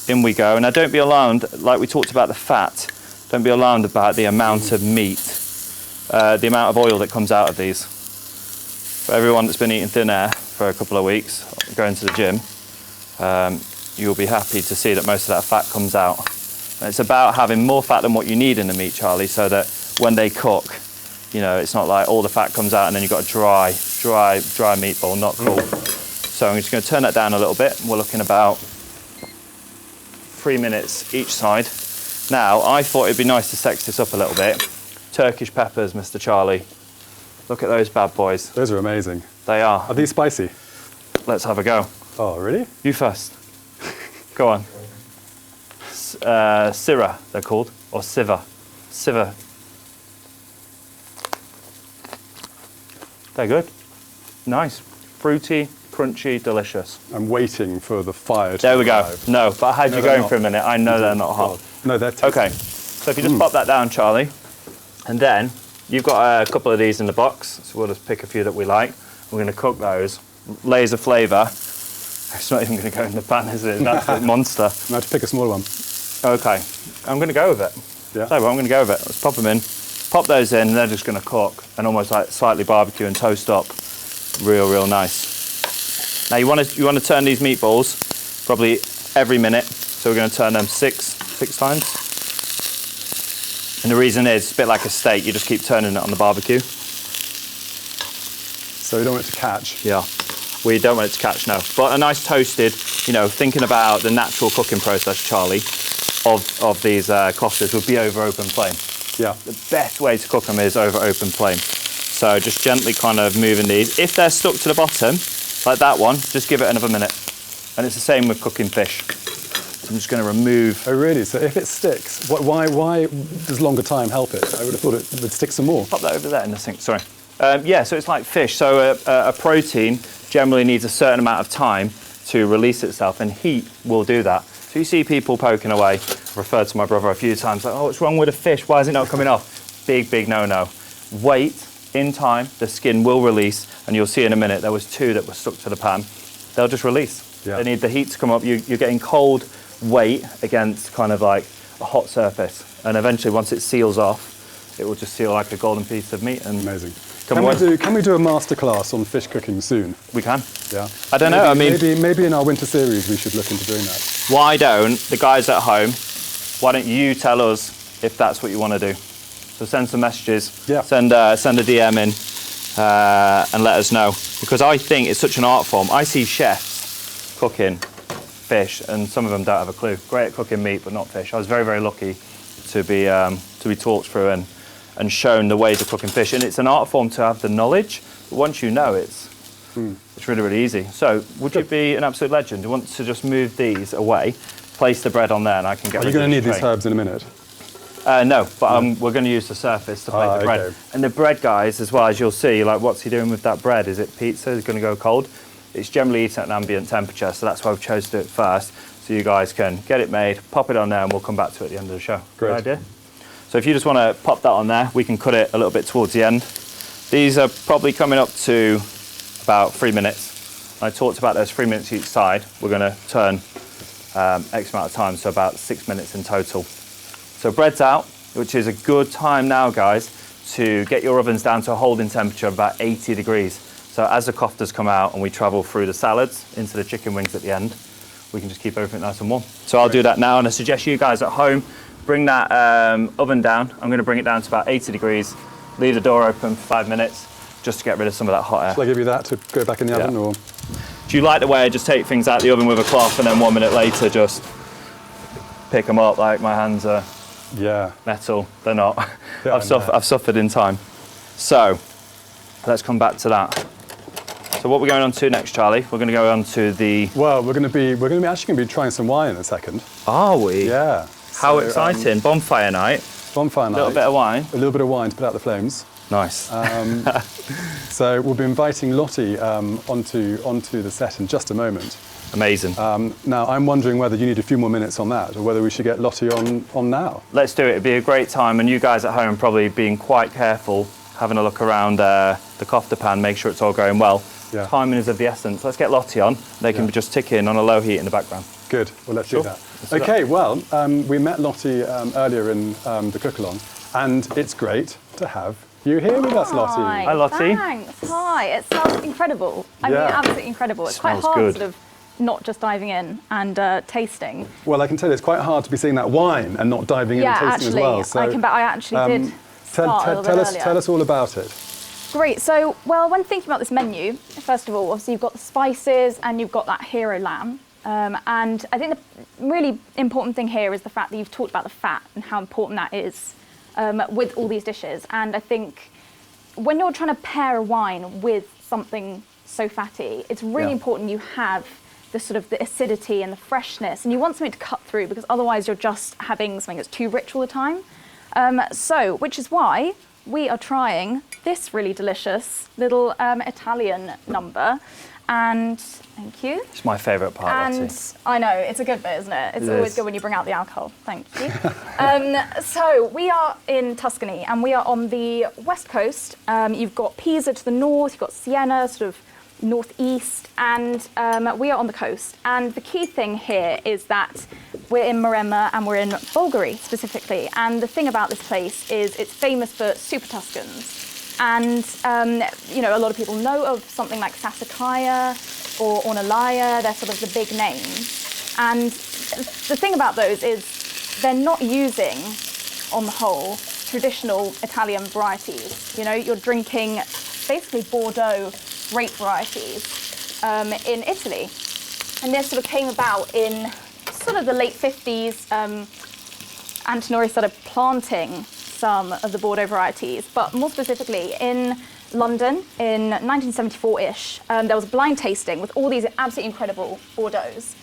In we go. Now don't be alarmed, like we talked about the fat, don't be alarmed about the amount of meat, the amount of oil that comes out of these. For everyone that's been eating thin air for a couple of weeks, going to the gym, you'll be happy to see that most of that fat comes out. And it's about having more fat than what you need in the meat, Charlie, so that when they cook, you know, it's not like all the fat comes out and then you've got a dry meatball, not cool. So I'm just going to turn that down a little bit. We're looking about 3 minutes each side. Now, I thought it'd be nice to sex this up a little bit. Turkish peppers, Mr. Charlie. Look at those bad boys. Those are amazing. They are. Are these spicy? Let's have a go. Oh, really? You first. Go on. Syrah, they're called, or Siva. Siva. They're good. Nice. Fruity, crunchy, delicious. I'm waiting for the fire to There we go. arrive. No, but I had you going for a minute. I know they're not hot. No, they're tasty. Okay, so if you just pop that down, Charlie, and then you've got a couple of these in the box, so we'll just pick a few that we like. We're going to cook those. Layers of flavour. It's not even going to go in the pan, is it? An absolute monster. I have to pick a smaller one. Okay, I'm going to go with it. Yeah. So I'm going to go with it. Let's pop them in. Pop those in, and they're just going to cook and almost like slightly barbecue and toast up. Real nice. Now you want to turn these meatballs probably every minute. So we're going to turn them six times. And the reason is, it's a bit like a steak. You just keep turning it on the barbecue. So you don't want it to catch. Yeah. We don't want it to catch, no. But a nice toasted, you know, thinking about the natural cooking process, Charlie, of these köftes would be over open flame. Yeah. The best way to cook them is over open flame. So just gently kind of moving these. If they're stuck to the bottom, like that one, just give it another minute. And it's the same with cooking fish. I'm just going to remove. Oh, really? So if it sticks, why does longer time help it? I would have thought it would stick some more. Pop that over there in the sink, sorry. Yeah, so it's like fish. So a protein generally needs a certain amount of time to release itself, and heat will do that. So you see people poking away. I've referred to my brother a few times, like, oh, what's wrong with the fish? Why is it not coming off? Big no-no. Wait, in time, the skin will release, and you'll see in a minute, there was 2 that were stuck to the pan. They'll just release. Yeah. They need the heat to come up. You're getting cold weight against kind of like a hot surface. And eventually, once it seals off, it will just seal like a golden piece of meat. And Amazing. Come Can we do a masterclass on fish cooking soon? We can. Yeah. I don't know, I mean... Maybe in our winter series we should look into doing that. Why don't the guys at home, why don't you tell us if that's what you want to do? So send some messages, Yeah. send a DM in and let us know. Because I think it's such an art form. I see chefs cooking fish and some of them don't have a clue. Great at cooking meat but not fish. I was very lucky to be talked through and shown the ways of cooking fish. And it's an art form to have the knowledge, but once you know it's really easy. So would you be an absolute legend? You want to just move these away, place the bread on there, and I can get Are you going to need these herbs in a minute? No, but we're going to use the surface to plate the bread. Okay. And the bread, guys, as well, as you'll see, like what's he doing with that bread? Is it pizza? Is it going to go cold? It's generally eaten at an ambient temperature, so that's why I've chosen to do it first, so you guys can get it made, pop it on there, and we'll come back to it at the end of the show. Great. Good idea? So if you just want to pop that on there, we can cut it a little bit towards the end. These are probably coming up to about 3 minutes. I talked about those 3 minutes each side. We're going to turn X amount of time, so about 6 minutes in total. So bread's out, which is a good time now, guys, to get your ovens down to a holding temperature of about 80 degrees. So as the köftes come out and we travel through the salads into the chicken wings at the end, we can just keep everything nice and warm. So I'll do that now, and I suggest you guys at home bring that oven down. I'm going to bring it down to about 80 degrees, leave the door open for 5 minutes, just to get rid of some of that hot air. Shall I give you that to go back in the oven? Or? Do you like the way I just take things out of the oven with a cloth and then 1 minute later just pick them up like my hands are metal? They're not. I've suffered in time. So let's come back to that. So what we're going on to next, Charlie? We're going to go on to the... Well, we're going to be trying some wine in a second. Are we? Yeah. How exciting. Bonfire night. bonfire night. A little bit of wine. A little bit of wine to put out the flames. Nice. So we'll be inviting Lottie onto the set in just a moment. Amazing. Now, I'm wondering whether you need a few more minutes on that, or whether we should get Lottie on now. Let's do it. It'd be a great time, and you guys at home probably being quite careful, having a look around the köfte pan, make sure it's all going well. Yeah. Timing is of the essence. Let's get Lottie on. They can just tick in on a low heat in the background. Good. Well, let's Sure. do that. Let's do Okay. Well, we met Lottie earlier in the cook-along, and it's great to have you here with us, Lottie. Hi, Lottie. Thanks. Hi. It smells incredible. I mean, absolutely incredible. It's quite Smells hard, good. sort of, not just diving in and tasting. Well, I can tell you, it's quite hard to be seeing that wine and not diving in and tasting actually, as well. So, I actually did start a little bit earlier. tell us all about it. Great. So, well, when thinking about this menu, first of all, obviously you've got the spices and you've got that hero lamb. And I think the really important thing here is the fact that you've talked about the fat and how important that is with all these dishes. And I think when you're trying to pair a wine with something so fatty, it's really important you have the sort of the acidity and the freshness, and you want something to cut through, because otherwise you're just having something that's too rich all the time. Which is why we are trying this really delicious little Italian number. And thank you. It's my favourite part, And Lottie. I know, it's a good bit, isn't it? It's It always is. good when you bring out the alcohol. Thank you. So we are in Tuscany, and we are on the west coast. You've got Pisa to the north, you've got Siena sort of northeast, and we are on the coast. And the key thing here is that we're in Maremma and we're in Bulgari specifically. And the thing about this place is it's famous for super Tuscans. And, you know, a lot of people know of something like Sassicaia or Ornellaia. They're sort of the big names. And the thing about those is they're not using, on the whole, traditional Italian varieties. You know, you're drinking basically Bordeaux grape varieties in Italy. And this sort of came about in sort of the late 50s. Antinori started planting some of the Bordeaux varieties, but more specifically in London in 1974-ish, there was a blind tasting with all these absolutely incredible Bordeauxs,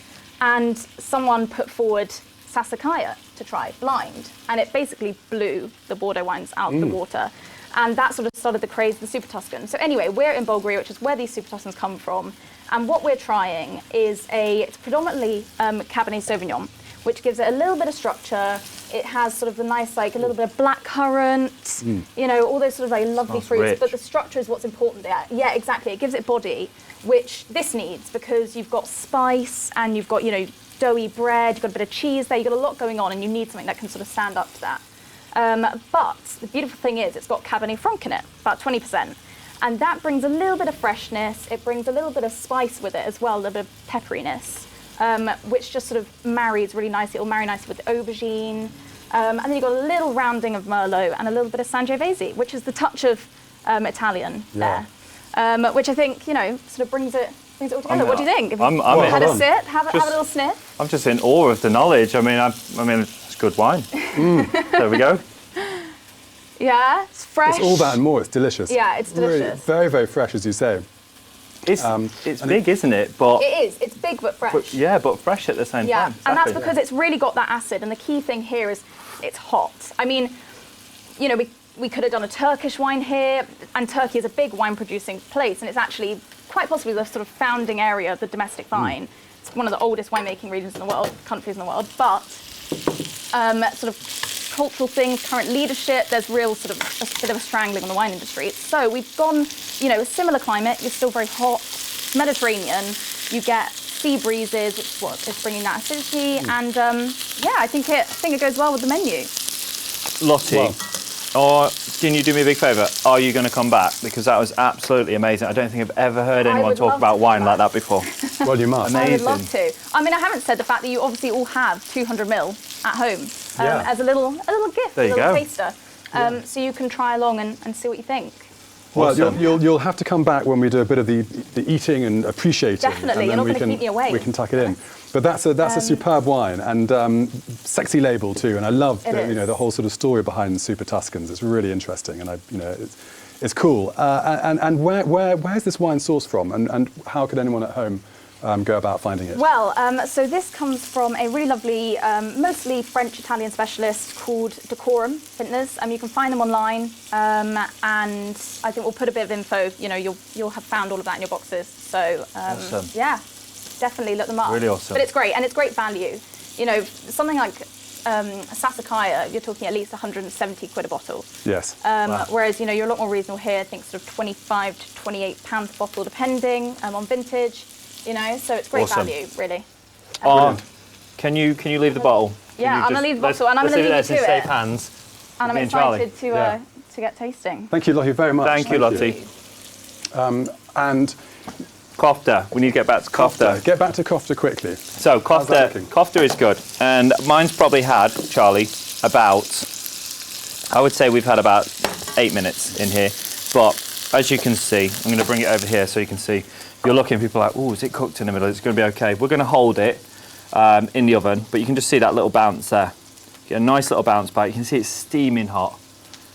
and someone put forward Sassicaia to try blind, and it basically blew the Bordeaux wines out of the water, and that sort of started the craze of the Super Tuscan. So anyway, we're in Bulgaria, which is where these Super Tuscans come from, and what we're trying is it's predominantly Cabernet Sauvignon, which gives it a little bit of structure. It has sort of the nice, like a little bit of blackcurrant, you know, all those sort of very lovely Smells fruits. rich. But the structure is what's important there. Yeah, exactly. It gives it body, which this needs, because you've got spice and you've got, you know, doughy bread, you've got a bit of cheese there, you've got a lot going on, and you need something that can sort of stand up to that. But the beautiful thing is it's got Cabernet Franc in it, about 20%. And that brings a little bit of freshness. It brings a little bit of spice with it as well, a little bit of pepperiness. Which just sort of marries really nicely. It will marry nicely with the aubergine. And then you've got a little rounding of Merlot and a little bit of Sangiovese, which is the touch of Italian there. Which I think, you know, sort of brings it all together. What do you think? Have you I'm had in. a sip? Have a little sniff? I'm just in awe of the knowledge. I mean, it's good wine. There we go. Yeah, it's fresh. It's all that and more. It's delicious. Yeah, it's delicious. Really, very, very fresh, as you say. It's big, isn't it? But It is. It's big but fresh. but fresh at the same Yeah, time. and that's Exactly. because it's really got that acid. And the key thing here is it's hot. I mean, you know, we could have done a Turkish wine here, and Turkey is a big wine producing place, and it's actually quite possibly the sort of founding area of the domestic vine. It's one of the oldest winemaking regions in the world, countries in the world. But sort of cultural things, current leadership, there's real sort of a bit of a strangling on the wine industry. So we've gone, you know, a similar climate. You're still very hot, Mediterranean. You get sea breezes, which is what is bringing that acidity. And yeah, I think it goes well with the menu. Lottie, or can you do me a big favour? Are you going to come back? Because that was absolutely amazing. I don't think I've ever heard anyone would talk love about to wine come like back. that before. Well, you must. I would Amazing. love to. I mean, I haven't said the fact that you obviously all have 200 ml at home Yeah. as a little gift, There a you little go. taster. So you can try along and see what you think. Well, Awesome. you'll have to come back when we do a bit of the eating and appreciating. Definitely, and you're then not we gonna keep me away. We can tuck it in. But that's a superb wine, and sexy label too. And I love It is. the whole sort of story behind Super Tuscans. It's really interesting, and it's cool. And where's this wine sourced from? And how could anyone at home go about finding it? Well, so this comes from a really lovely, mostly French-Italian specialist called Decorum Vintners. You can find them online, and I think we'll put a bit of info. You know, you'll have found all of that in your boxes. So Awesome. yeah, definitely look them up. Really awesome. But it's great, and it's great value. You know, something like Sassicaia, you're talking at least 170 quid a bottle. Yes. Wow. Whereas, you know, you're a lot more reasonable here. I think sort of 25 to 28 pounds a bottle, depending on vintage. You know, so it's great Awesome. value, really. Can you leave the bottle? Yeah, I'm gonna leave the bottle, and I'm gonna leave you Let's to leave it there, it. safe hands. And I'm Me and Charlie. excited to get tasting. Thank you, Lottie, very much. Thank you, Lottie. And Kofta. We need to get back to kofta. get back to kofta quickly. So How's that looking? kofta is good, and mine's probably had, Charlie, about, I would say we've had about 8 minutes in here. But as you can see, I'm going to bring it over here so you can see. You're looking, people are like, oh, is it cooked in the middle? It's going to be okay. We're going to hold it in the oven, but you can just see that little bounce there. Get a nice little bounce back. You can see it's steaming hot.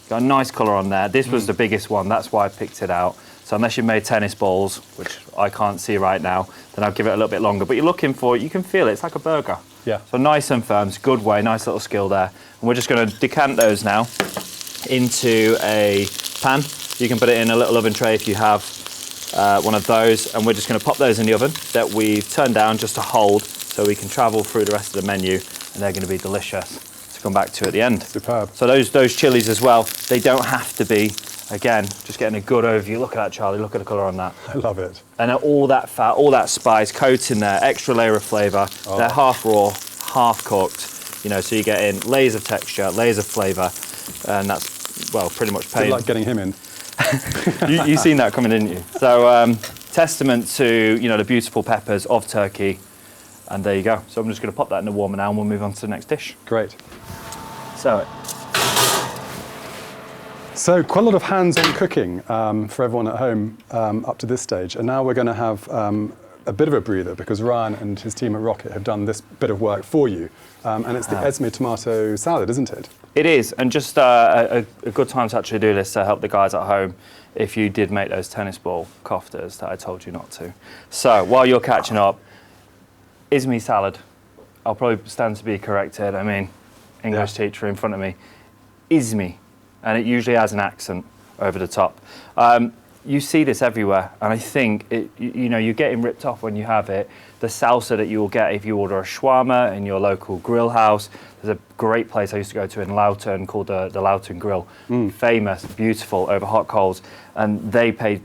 Got a nice colour on there. This was the biggest one. That's why I picked it out. So unless you've made tennis balls, which I can't see right now, then I'll give it a little bit longer. But you're looking for, you can feel it. It's like a burger. Yeah. So nice and firm. It's a good way. Nice little skill there. And we're just going to decant those now into a pan. You can put it in a little oven tray if you have one of those, and we're just going to pop those in the oven that we've turned down just to hold, so we can travel through the rest of the menu, and they're going to be delicious to come back to at the end. Superb. So those chilies as well, they don't have to be, again, just getting a good overview. Look at that, Charlie, look at the colour on that. I love it. And all that fat, all that spice, coat in there, extra layer of flavour. They're half raw, half cooked, you know, so you get in layers of texture, layers of flavour, and that's, well, pretty much Good pain. luck getting him in. You seen that coming, didn't you? So testament to, you know, the beautiful peppers of Turkey, and there you go. So I'm just going to pop that in the warmer now, and we'll move on to the next dish. Great. So quite a lot of hands-on cooking for everyone at home up to this stage, and now we're going to have a bit of a breather because Ryan and his team at Rocket have done this bit of work for you, and it's the Esme tomato salad, isn't it? it is, and just a good time to actually do this to help the guys at home if you did make those tennis ball koftas that I told you not to. So while you're catching up, Esme salad. I'll probably stand to be corrected. I mean, English teacher in front of me. Esme, and it usually has an accent over the top. You see this everywhere, and I think you're getting ripped off when you have it. The salsa that you will get if you order a shawarma in your local grill house. There's a great place I used to go to in Loughton called the Loughton Grill. Famous, beautiful, over hot coals, and they pay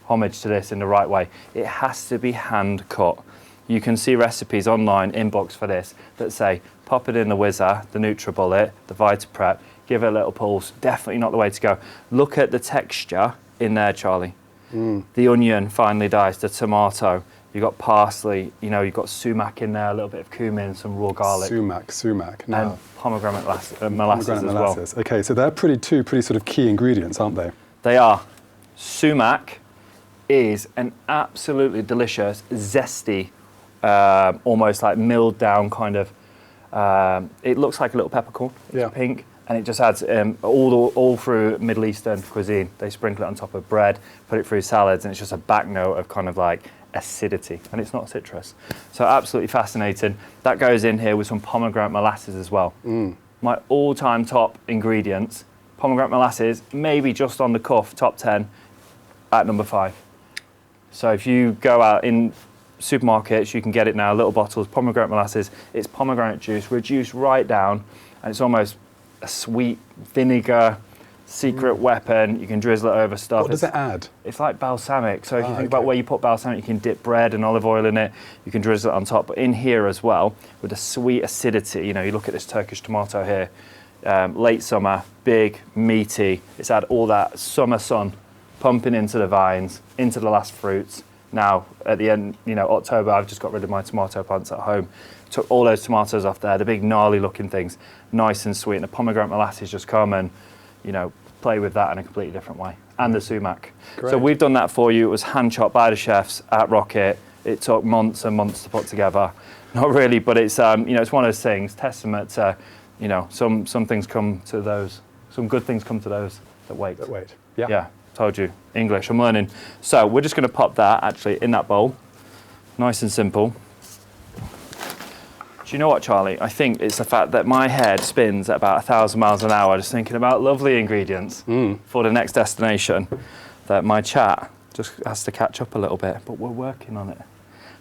homage to this in the right way. It has to be hand cut. You can see recipes online, inbox for this, that say pop it in the whizzer, the NutriBullet, the VitaPrep, give it a little pulse. Definitely not the way to go. Look at the texture in there, Charlie. The onion finely diced, the tomato. You've got parsley, you've got sumac in there, a little bit of cumin, some raw garlic. Sumac. Now, and pomegranate molasses as well. Okay, so they're two pretty sort of key ingredients, aren't they? They are. Sumac is an absolutely delicious, zesty, almost like milled down kind of, it looks like a little peppercorn. It's pink. And it just adds all through Middle Eastern cuisine. They sprinkle it on top of bread, put it through salads, and it's just a back note of kind of like acidity. And it's not citrus. So absolutely fascinating. That goes in here with some pomegranate molasses as well. My all-time top ingredients, pomegranate molasses, maybe just on the cuff, top 10, at number 5. So if you go out in supermarkets, you can get it now, little bottles, pomegranate molasses. It's pomegranate juice, reduced right down, and it's almost a sweet vinegar secret weapon. You can drizzle it over stuff. What does it add? It's like balsamic. So if you think about where you put balsamic, you can dip bread and olive oil in it. You can drizzle it on top. But in here as well, with the sweet acidity, you look at this Turkish tomato here, late summer, big, meaty. It's had all that summer sun pumping into the vines, into the last fruits. Now, at the end, October, I've just got rid of my tomato plants at home. Took all those tomatoes off there, the big gnarly looking things, nice and sweet. And the pomegranate molasses just come and, play with that in a completely different way. And the sumac. Great. So we've done that for you. It was hand chopped by the chefs at Rocket. It took months and months to put together. Not really, but it's, it's one of those things, testament to, some things come to those, some good things come to those that wait. Yeah. Yeah, told you. English, I'm learning. So we're just going to pop that actually in that bowl. Nice and simple. Do you know what, Charlie? I think it's the fact that my head spins at about 1,000 miles an hour just thinking about lovely ingredients for the next destination, that my chat just has to catch up a little bit, but we're working on it.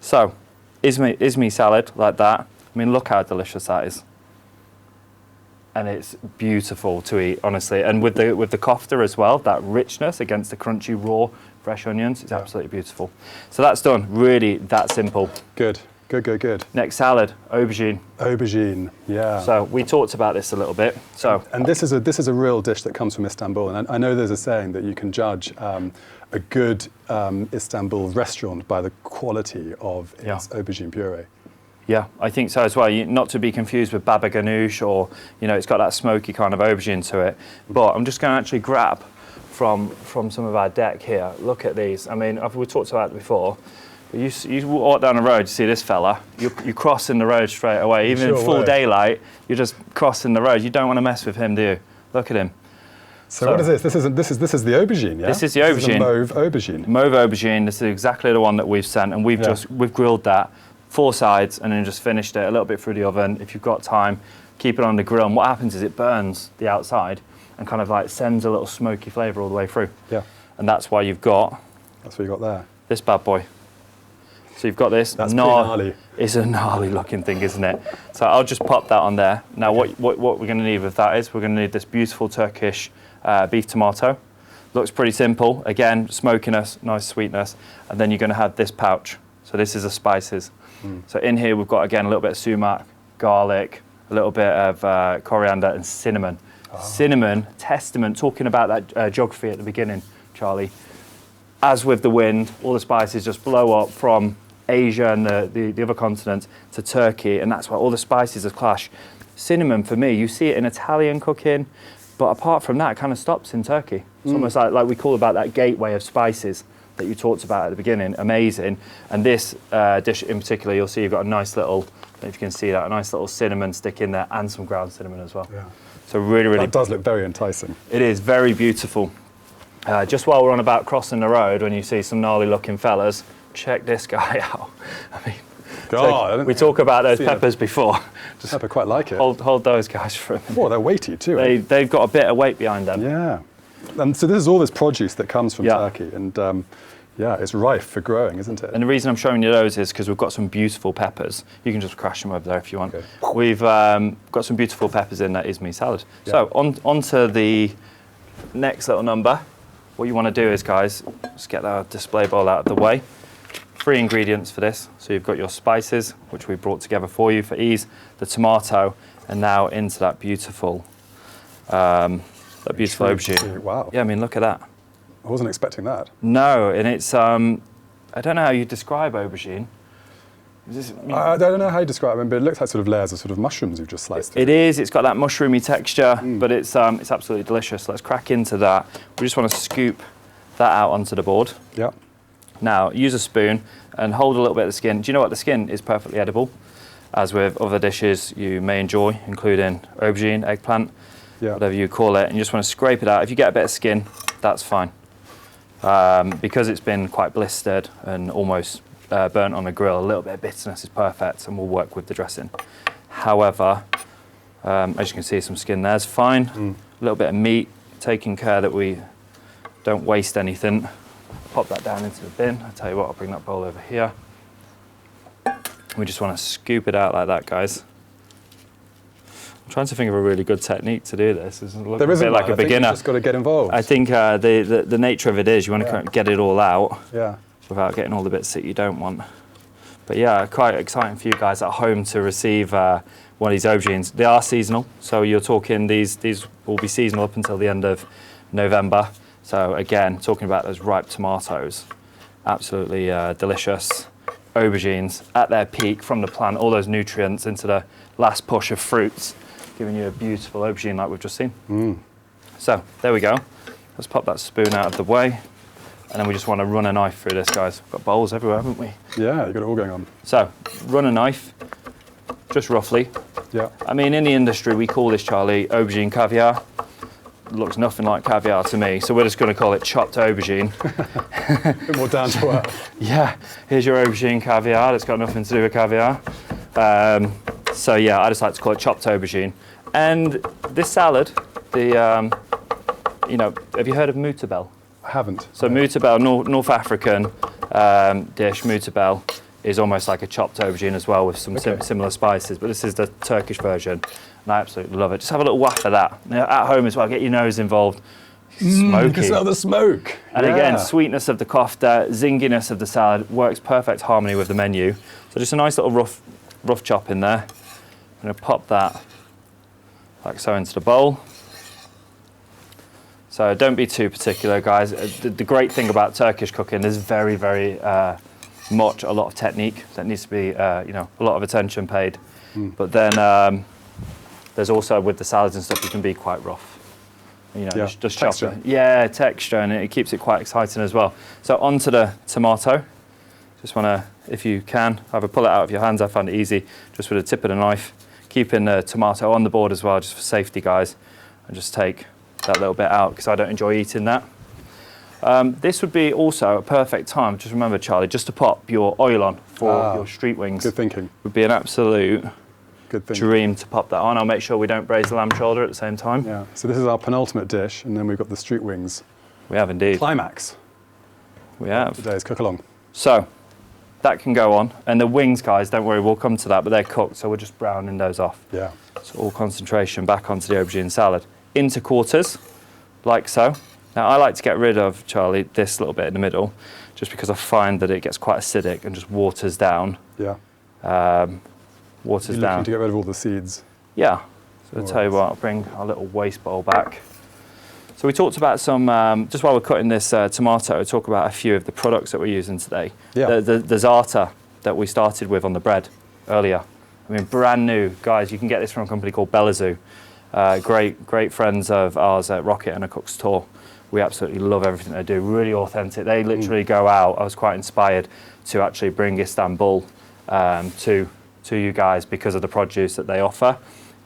So, Esme salad like that. I mean, look how delicious that is. And it's beautiful to eat, honestly. And with the köfte as well, that richness against the crunchy, raw, fresh onions, it's absolutely beautiful. So that's done, really that simple. Good. Good. Next salad, aubergine. Aubergine, yeah. So we talked about this a little bit. So and this is a real dish that comes from Istanbul. And I know there's a saying that you can judge a good Istanbul restaurant by the quality of its aubergine puree. Yeah, I think so as well. Not to be confused with baba ganoush, or it's got that smoky kind of aubergine to it. But I'm just going to actually grab from some of our deck here. Look at these. I mean, we talked about it before. You walk down the road, you see this fella, you're crossing the road straight away. Even in full daylight, you're just crossing the road. You don't want to mess with him, do you? Look at him. So what is this? This is the aubergine, yeah? This is the aubergine. This is the mauve aubergine. Mauve aubergine. This is exactly the one that we've sent, and we've grilled that 4 sides and then just finished it a little bit through the oven. If you've got time, keep it on the grill. And what happens is it burns the outside and kind of like sends a little smoky flavour all the way through. Yeah. And that's why you've got. That's what you got there. This bad boy. So you've got this. That's gnarly. It's a gnarly looking thing, isn't it? So I'll just pop that on there. Now what we're going to need with that is we're going to need this beautiful Turkish beef tomato. Looks pretty simple. Again, smokiness, nice sweetness. And then you're going to have this pouch. So this is the spices. So in here we've got, again, a little bit of sumac, garlic, a little bit of coriander and cinnamon. Oh. Cinnamon, testament, talking about that geography at the beginning, Charlie. As with the wind, all the spices just blow up from Asia and the other continents to Turkey, and that's why all the spices are clash. Cinnamon, for me, you see it in Italian cooking, but apart from that, it kind of stops in Turkey. It's almost like we call about that gateway of spices that you talked about at the beginning. Amazing. And this dish in particular, you'll see you've got a nice little, I don't know if you can see that, a nice little cinnamon stick in there, and some ground cinnamon as well. Yeah. So really... That does look very enticing. It is very beautiful. Just while we're on about crossing the road, when you see some gnarly looking fellas, check this guy out. I mean, God, we talk about those peppers before. Just I quite like it. Hold those guys for a minute. Oh, they're weighty too. They've got a bit of weight behind them. Yeah. And so this is all this produce that comes from Turkey, and it's rife for growing, isn't it? And the reason I'm showing you those is because we've got some beautiful peppers. You can just crash them over there if you want. Okay. We've got some beautiful peppers in that Esme salad. Yeah. So on to the next little number. What you want to do is, guys, just get our display bowl out of the way. 3 ingredients for this. So you've got your spices, which we brought together for you for ease, the tomato, and now into that beautiful aubergine. Wow. Yeah, I mean, look at that. I wasn't expecting that. No, and it's, I don't know how you describe aubergine. I don't know how you describe it, but it looks like sort of layers of sort of mushrooms you've just sliced through. It is. It's got that mushroomy texture, but it's absolutely delicious. Let's crack into that. We just want to scoop that out onto the board. Yeah. Now, use a spoon and hold a little bit of the skin. Do you know what? The skin is perfectly edible, as with other dishes you may enjoy, including aubergine, eggplant, whatever you call it. And you just want to scrape it out. If you get a bit of skin, that's fine. Because it's been quite blistered and almost burnt on a grill, a little bit of bitterness is perfect, and we'll work with the dressing. However, as you can see, some skin there's fine. A little bit of meat, taking care that we don't waste anything. Pop that down into the bin. I'll tell you what, I'll bring that bowl over here. We just want to scoop it out like that, guys. I'm trying to think of a really good technique to do this. There isn't like a beginner. You've just got to get involved. I think the nature of it is you want to kind of get it all out. Yeah. Without getting all the bits that you don't want. But yeah, quite exciting for you guys at home to receive one of these aubergines. They are seasonal, so you're talking these will be seasonal up until the end of November. So again, talking about those ripe tomatoes, absolutely delicious. Aubergines at their peak from the plant, all those nutrients into the last push of fruits, giving you a beautiful aubergine like we've just seen. So there we go. Let's pop that spoon out of the way. And then we just want to run a knife through this, guys. We've got bowls everywhere, haven't we? Yeah, you've got it all going on. So, run a knife, just roughly. Yeah. I mean, in the industry, we call this, Charlie, aubergine caviar. looks nothing like caviar to me, so we're just going to call it chopped aubergine. A bit more down to earth. Yeah, here's your aubergine caviar. It's got nothing to do with caviar. So yeah, I just like to call it chopped aubergine. And this salad, the have you heard of mutabel? I haven't. So mutabel, North African dish. Mutabel is almost like a chopped aubergine as well, with some similar spices. But this is the Turkish version, and I absolutely love it. Just have a little waff of that. Now, at home as well, get your nose involved. Smoky. You can smell the smoke. And again, sweetness of the köfte, zinginess of the salad, works perfect harmony with the menu. So just a nice little rough chop in there. I'm going to pop that like so into the bowl. So don't be too particular, guys. The great thing about Turkish cooking, there's very, very much a lot of technique that needs to be, a lot of attention paid. But then there's also, with the salads and stuff, you can be quite rough. Just chop it. Yeah, texture, and it keeps it quite exciting as well. So onto the tomato. Just want to, if you can, have a pull it out of your hands. I find it easy, just with the tip of the knife. Keeping the tomato on the board as well, just for safety, guys. And just take that little bit out, because I don't enjoy eating that. This would be also a perfect time, just remember, Charlie, just to pop your oil on for your street wings. Good thinking. Would be an absolute Good thinking. dream to pop that on. I'll make sure we don't braise the lamb shoulder at the same time. Yeah. So this is our penultimate dish, and then we've got the street wings. We have indeed. Climax. We have. Today's cook along. So that can go on. And the wings, guys, don't worry, we'll come to that, but they're cooked, so we're just browning those off. Yeah. So all concentration back onto the aubergine salad. Into quarters, like so. Now I like to get rid of, Charlie, this little bit in the middle, just because I find that it gets quite acidic and just waters down. Yeah. Waters You're down. looking to get rid of all the seeds. Yeah. So I'll tell you what, I'll bring our little waste bowl back. So we talked about some, just while we're cutting this tomato, we'll talk about a few of the products that we're using today. Yeah. The za'atar that we started with on the bread earlier. I mean, brand new. Guys, you can get this from a company called Belazoo. Great friends of ours at Rocket and a Cook's Tour. We absolutely love everything they do, really authentic. They literally go out. I was quite inspired to actually bring Istanbul to you guys because of the produce that they offer.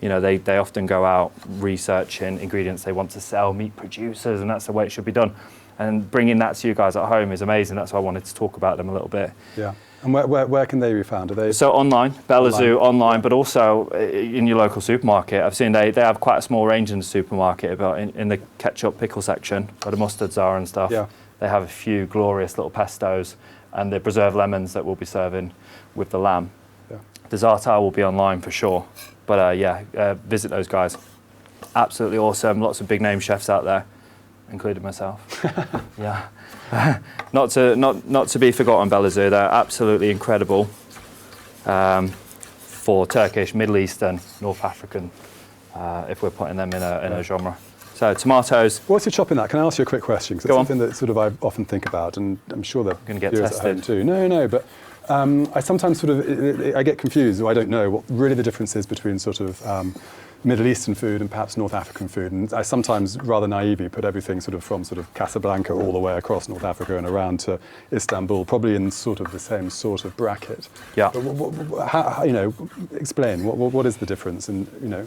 You know, they often go out researching ingredients they want to sell, meat producers, and that's the way it should be done. And bringing that to you guys at home is amazing. That's why I wanted to talk about them a little bit. Yeah. And where can they be found? Are they? So online, Belazoo online, but also in your local supermarket. I've seen they have quite a small range in the supermarket, but in the ketchup pickle section, where the mustards are and stuff, they have a few glorious little pestos and the preserved lemons that we'll be serving with the lamb. Yeah. The za'atar will be online for sure. But visit those guys. Absolutely awesome. Lots of big name chefs out there, including myself. Yeah. Not to be forgotten, Belazoo. They're absolutely incredible for Turkish, Middle Eastern, North African, if we're putting them in a genre. So tomatoes. What's your chopping that? Can I ask you a quick question? Because it's something that sort of I often think about, and I'm sure that going to get viewers at home tested too. No, but I sometimes sort of I get confused, or I don't know what really the difference is between sort of Middle Eastern food and perhaps North African food. And I sometimes, rather naively, put everything sort of from sort of Casablanca all the way across North Africa and around to Istanbul, probably in sort of the same sort of bracket. Yeah. But how, explain what is the difference, and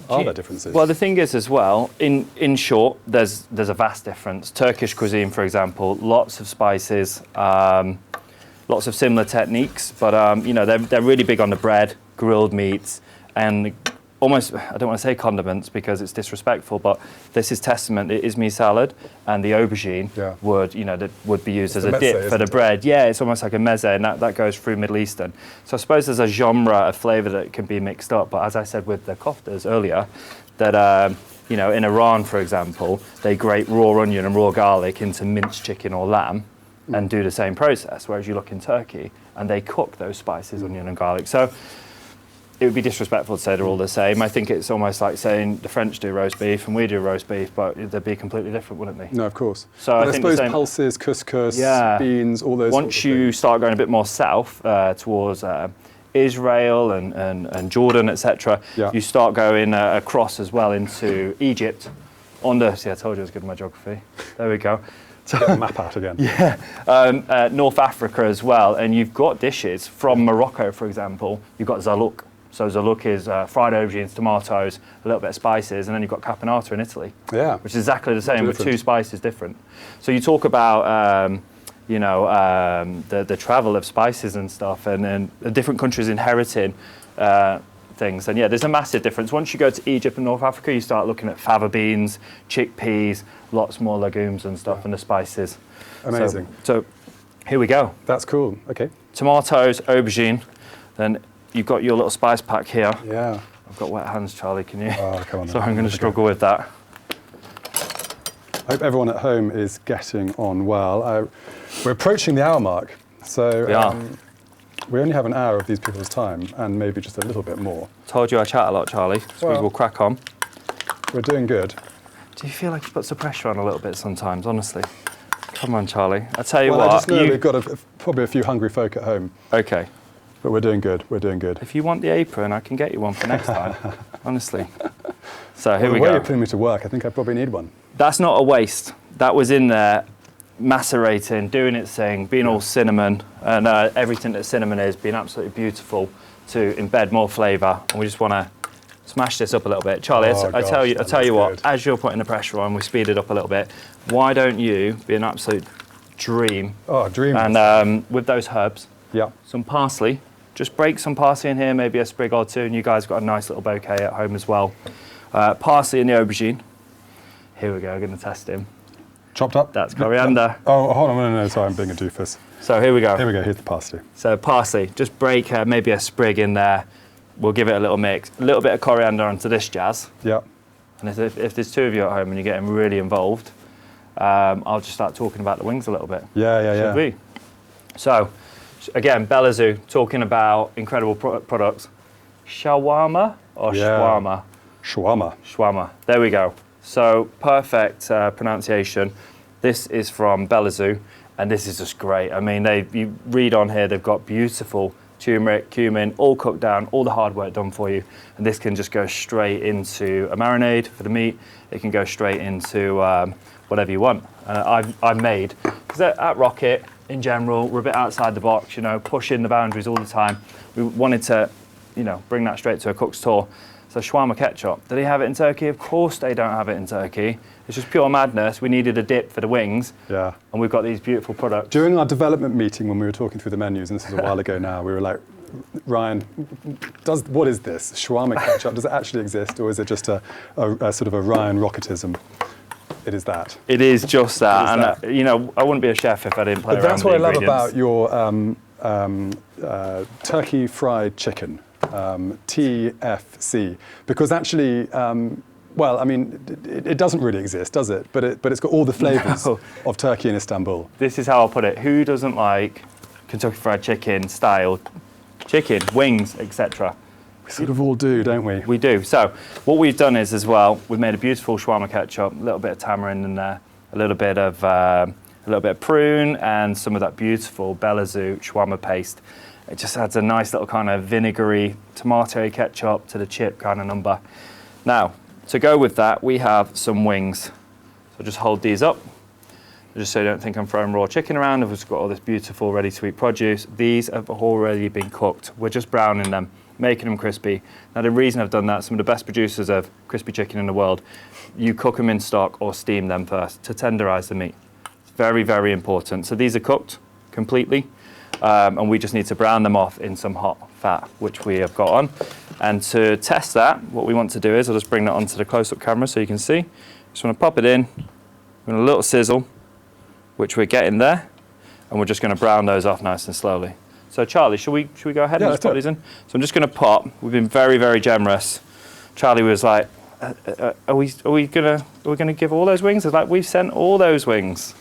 are there differences? Well, the thing is as well, in short, there's a vast difference. Turkish cuisine, for example, lots of spices, lots of similar techniques, but they're really big on the bread, grilled meats, and almost, I don't want to say condiments because it's disrespectful, but this is testament. It is meat salad, and the aubergine would be used as a dip for the bread. Yeah, it's almost like a meze, and that goes through Middle Eastern. So I suppose there's a genre of flavour that can be mixed up. But as I said with the koftas earlier, that in Iran, for example, they grate raw onion and raw garlic into minced chicken or lamb, and do the same process. Whereas you look in Turkey, and they cook those spices, onion and garlic. So it would be disrespectful to say they're all the same. I think it's almost like saying the French do roast beef and we do roast beef, but they'd be completely different, wouldn't they? No, of course. So but I think suppose pulses, couscous, beans, all those. Once you start going a bit more south towards Israel and Jordan, etc., you start going across as well into Egypt. See, I told you I was good at my geography. There we go. Get the map out again. North Africa as well, and you've got dishes from Morocco, for example. You've got zalouk. So look is fried aubergines, tomatoes, a little bit of spices, and then you've got caponata in Italy. Yeah. Which is exactly the same with Different. 2 spices different. So you talk about, the travel of spices and stuff, and the different countries inheriting things. And yeah, there's a massive difference. Once you go to Egypt and North Africa, you start looking at fava beans, chickpeas, lots more legumes and stuff, and the spices. Amazing. So here we go. That's cool. Okay. Tomatoes, aubergine, then you've got your little spice pack here. Yeah. I've got wet hands, Charlie, can you? Oh, come on. Sorry, I'm going to struggle with that. I hope everyone at home is getting on well. We're approaching the hour mark, so We are. we only have an hour of these people's time, and maybe just a little bit more. Told you I chat a lot, Charlie, so Well- we'll crack on. We're doing good. Do you feel like you put some pressure on a little bit sometimes, honestly? Come on, Charlie. I tell you Well, what. I just know we've got probably a few hungry folk at home, Okay. but we're doing good. We're doing good. If you want the apron, I can get you one for next time. Honestly. So here The we way go. you're putting me to work, I think I probably need one. That's not a waste. That was in there, macerating, doing its thing, being all cinnamon, and everything that cinnamon is, being absolutely beautiful to embed more flavour. And we just want to smash this up a little bit. Charlie, Oh, I tell you, gosh, I tell you that what. looks good. As you're putting the pressure on, we speed it up a little bit. Why don't you be an absolute dream? Oh, dream. And with those herbs, Yeah. some parsley. Just break some parsley in here, maybe a sprig or two, and you guys got a nice little bouquet at home as well. Parsley and the aubergine. Here we go, I'm going to test him. Chopped up? That's coriander. Oh, hold on. No, sorry, I'm being a doofus. So here we go. Here we go. Here's the parsley. So parsley, just break maybe a sprig in there. We'll give it a little mix. A little bit of coriander onto this jazz. Yeah. And if there's 2 of you at home and you're getting really involved, I'll just start talking about the wings a little bit. Yeah. Should we? So, again, Bella Zoo, talking about incredible products. Shawarma or Yeah. shawarma? Shawarma. Shawarma. There we go. So, perfect pronunciation. This is from Bella Zoo, and this is just great. I mean, you read on here, they've got beautiful turmeric, cumin, all cooked down, all the hard work done for you. And this can just go straight into a marinade for the meat. It can go straight into whatever you want. I've made, because at Rocket, in general, we're a bit outside the box, pushing the boundaries all the time. We wanted to, bring that straight to a cook's tour. So shawarma ketchup, do they have it in Turkey? Of course they don't have it in Turkey. It's just pure madness. We needed a dip for the wings. Yeah. And we've got these beautiful products. During our development meeting, when we were talking through the menus, and this was a while ago now, we were like, Ryan, what is this? Shawarma ketchup, does it actually exist, or is it just a sort of a Ryan rocketism? It is that. It is just that. It is And, I wouldn't be a chef if I didn't play But around that's with what the I love ingredients. about your turkey fried chicken, TFC, because actually, well, I mean, it doesn't really exist, does it? But it's got all the flavours No. of Turkey and Istanbul. This is how I'll put it. Who doesn't like Kentucky Fried Chicken style chicken, wings, etc.? We sort of all do, don't we? We do. So what we've done is, as well, we've made a beautiful shawarma ketchup, a little bit of tamarind in there, a little bit of prune, and some of that beautiful Bella Zoo shawarma paste. It just adds a nice little kind of vinegary tomato ketchup to the chip kind of number. Now, to go with that, we have some wings. So just hold these up, just so you don't think I'm throwing raw chicken around. We've just got all this beautiful ready-to-eat produce. These have already been cooked. We're just browning them, making them crispy. Now, the reason I've done that, some of the best producers of crispy chicken in the world, you cook them in stock or steam them first to tenderize the meat. It's very, very important. So these are cooked completely, and we just need to brown them off in some hot fat, which we have got on. And to test that, what we want to do is, I'll just bring that onto the close-up camera so you can see. Just want to pop it in, with a little sizzle, which we're getting there, and we're just going to brown those off nice and slowly. So Charlie, should we go ahead and just put these in? So I'm just going to pop. We've been very, very generous. Charlie was like, "Are we gonna give all those wings?" It's like, we've sent all those wings.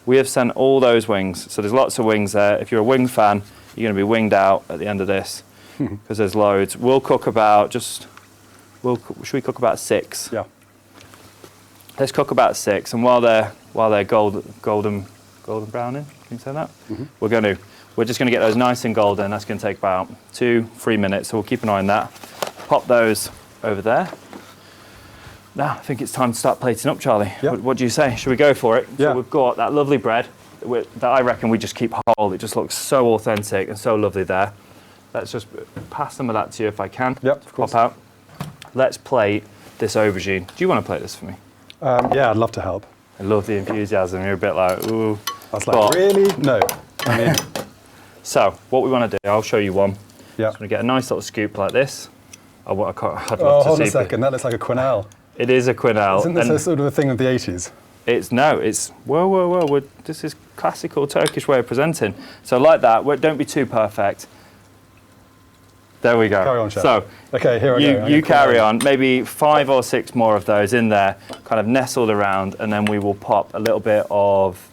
We have sent all those wings. So there's lots of wings there. If you're a wing fan, you're going to be winged out at the end of this because there's loads. We'll cook about should we cook about 6? Yeah. Let's cook about 6, and while they're golden browning, can you say that? Mm-hmm. We're just going to get those nice and golden. That's going to take about 2-3 minutes, so we'll keep an eye on that. Pop those over there. Now, I think it's time to start plating up, Charlie. Yep. What do you say? Should we go for it? Yeah. So we've got that lovely bread that I reckon we just keep whole. It just looks so authentic and so lovely there. let's just pass some of that to you if I can. Yep, of course. Pop out. Let's plate this aubergine. Do you want to plate this for me? Yeah, I'd love to help. I love the enthusiasm. You're a bit like, ooh. I was like, really? No. I mean, So, what we want to do, I'll show you one. yeah. So we get a nice little scoop like this. I'd love Oh, to hold see. on a second. That looks like a quenelle. It is a quenelle. Isn't this and a sort of a thing of the 80s? it's whoa. This is classical Turkish way of presenting. So like that, don't be too perfect. There we go. Carry on, chef. So Okay, here I go. you carry on. Maybe 5 or 6 more of those in there, kind of nestled around, and then we will pop a little bit of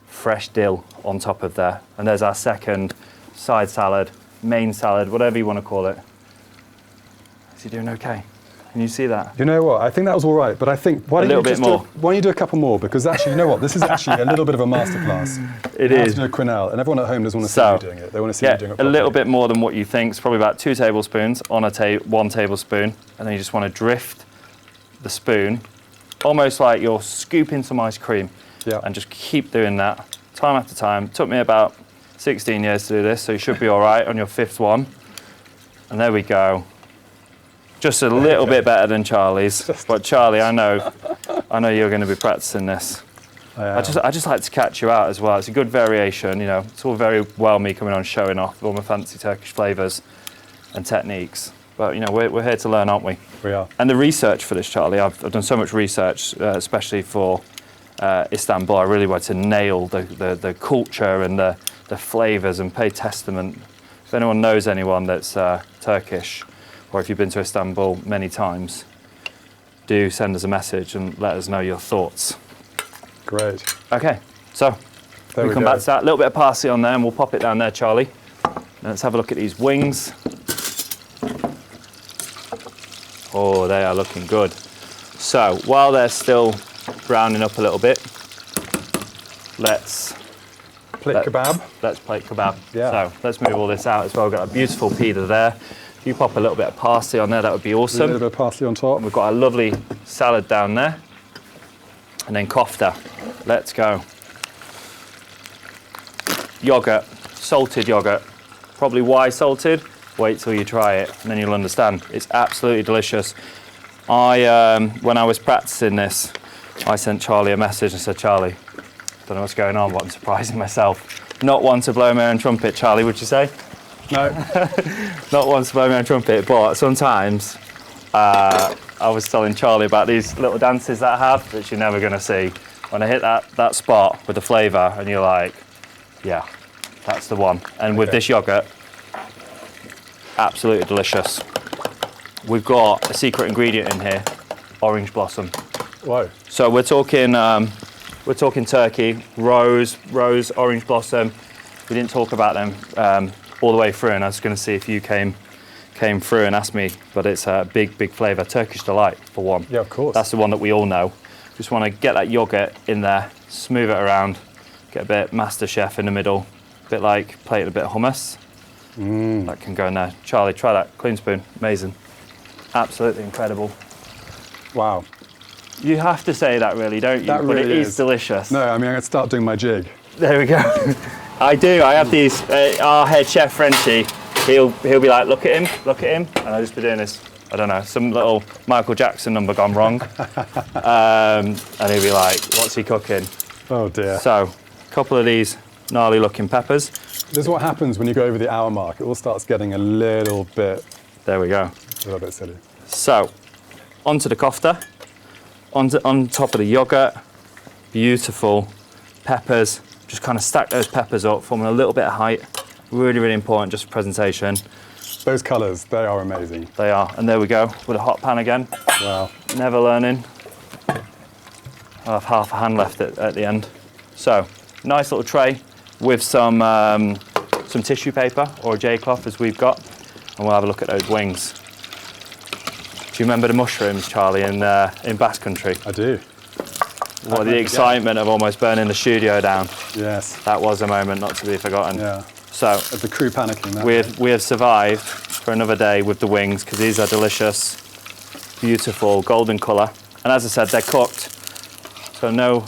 fresh dill on top of there. And there's our second side salad, main salad, whatever you want to call it. Is he doing okay? Can you see that? You know what? I think that was all right, but I think why don't you do a couple more? Because actually, you know what? This is actually a little bit of a masterclass. It You is. have to do a quenelle, and everyone at home doesn't want to see you doing it. They want to see you doing it a properly. little bit more than what you think. It's probably about 2 tablespoons on a 1 tablespoon, and then you just want to drift the spoon, almost like you're scooping some ice cream, Yeah. and just keep doing that time after time. It took me about 16 years to do this, so you should be all right on your 5th one. And there we go. Just a little bit better than Charlie's. But Charlie, I know you're going to be practicing this. I just like to catch you out as well. It's a good variation, you know. It's all very well me coming on showing off all my fancy Turkish flavours and techniques. But you know, we're here to learn, aren't we? We are. And the research for this, Charlie, I've done so much research, especially for Istanbul. I really wanted to nail the culture and the flavours and pay testament. If anyone knows anyone that's Turkish, or if you've been to Istanbul many times, do send us a message and let us know your thoughts. Great. Okay, so we come back to that. A little bit of parsley on there and we'll pop it down there, Charlie. Now let's have a look at these wings. Oh, they are looking good. So while they're still browning up a little bit, let's Plate kebab. Let's plate kebab. Yeah. So let's move all this out as well. We've got a beautiful pide there. If you pop a little bit of parsley on there, that would be A awesome. little bit of parsley on top. We've got a lovely salad down there. And then köfte. Let's go. Yogurt, salted yogurt. Probably why salted? Wait till you try it and then you'll understand. It's absolutely delicious. When I was practicing this, I sent Charlie a message and said, Charlie, don't know what's going on, but I'm surprising myself. Not one to blow my own trumpet, Charlie, would you say? No. Not one to blow my own trumpet, but sometimes I was telling Charlie about these little dances that I have that you're never going to see. When I hit that spot with the flavour and you're like, yeah, that's the one. And with this yogurt, absolutely delicious. We've got a secret ingredient in here, orange blossom. Whoa. So we're talking Turkey, rose, orange blossom. We didn't talk about them all the way through, and I was going to see if you came through and asked me, but it's a big flavour. Turkish delight, for one. Yeah, of course. That's the one that we all know. Just want to get that yogurt in there, smooth it around, get a bit MasterChef in the middle, a bit like plating a bit of hummus. That can go in there. Charlie, try that. Clean spoon. Amazing. Absolutely incredible. Wow. You have to say that, really, don't you? That But really it is is. delicious. No, I mean, I'm going to start doing my jig. There we go. I do. I have these. Our head chef Frenchie, he'll be like, look at him, and I'll just be doing this. I don't know, some little Michael Jackson number gone wrong, and he'll be like, what's he cooking? Oh, dear. So, a couple of these gnarly looking peppers. This is what happens when you go over the hour mark. It all starts getting a little bit There we go. silly. So, onto the köfte, on top of the yogurt, beautiful peppers. Just kind of stack those peppers up, forming a little bit of height. Really, really important, just for presentation. Those colours, they are amazing. They are. And there we go, with a hot pan again. Wow. Never learning. I have half a hand left at the end. So, nice little tray with some tissue paper or a J-cloth as we've got. And we'll have a look at those wings. Do you remember the mushrooms, Charlie, in Basque Country? I do. What, the excitement of almost burning the studio down. Yes. That was a moment not to be forgotten. Yeah. So, Of the crew panicking. That we have survived for another day with the wings because these are delicious, beautiful, golden colour. And as I said, they're cooked. So no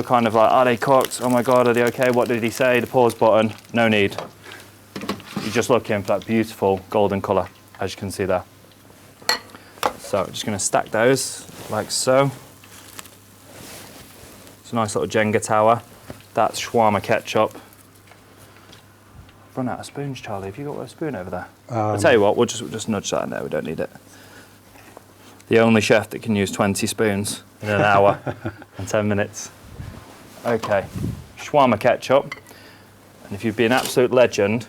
kind of like, are they cooked? Oh my God, are they okay? What did he say? The pause button. No need. You you're just looking for that beautiful golden colour, as you can see there. So I'm just going to stack those like so. It's a nice little Jenga tower. That's shawarma ketchup. I've run out of spoons, Charlie. Have you got a spoon over there? I'll tell you what, we'll just nudge that in there. We don't need it. The only chef that can use 20 spoons in an hour and 10 minutes. Okay, shawarma ketchup. And if you'd be an absolute legend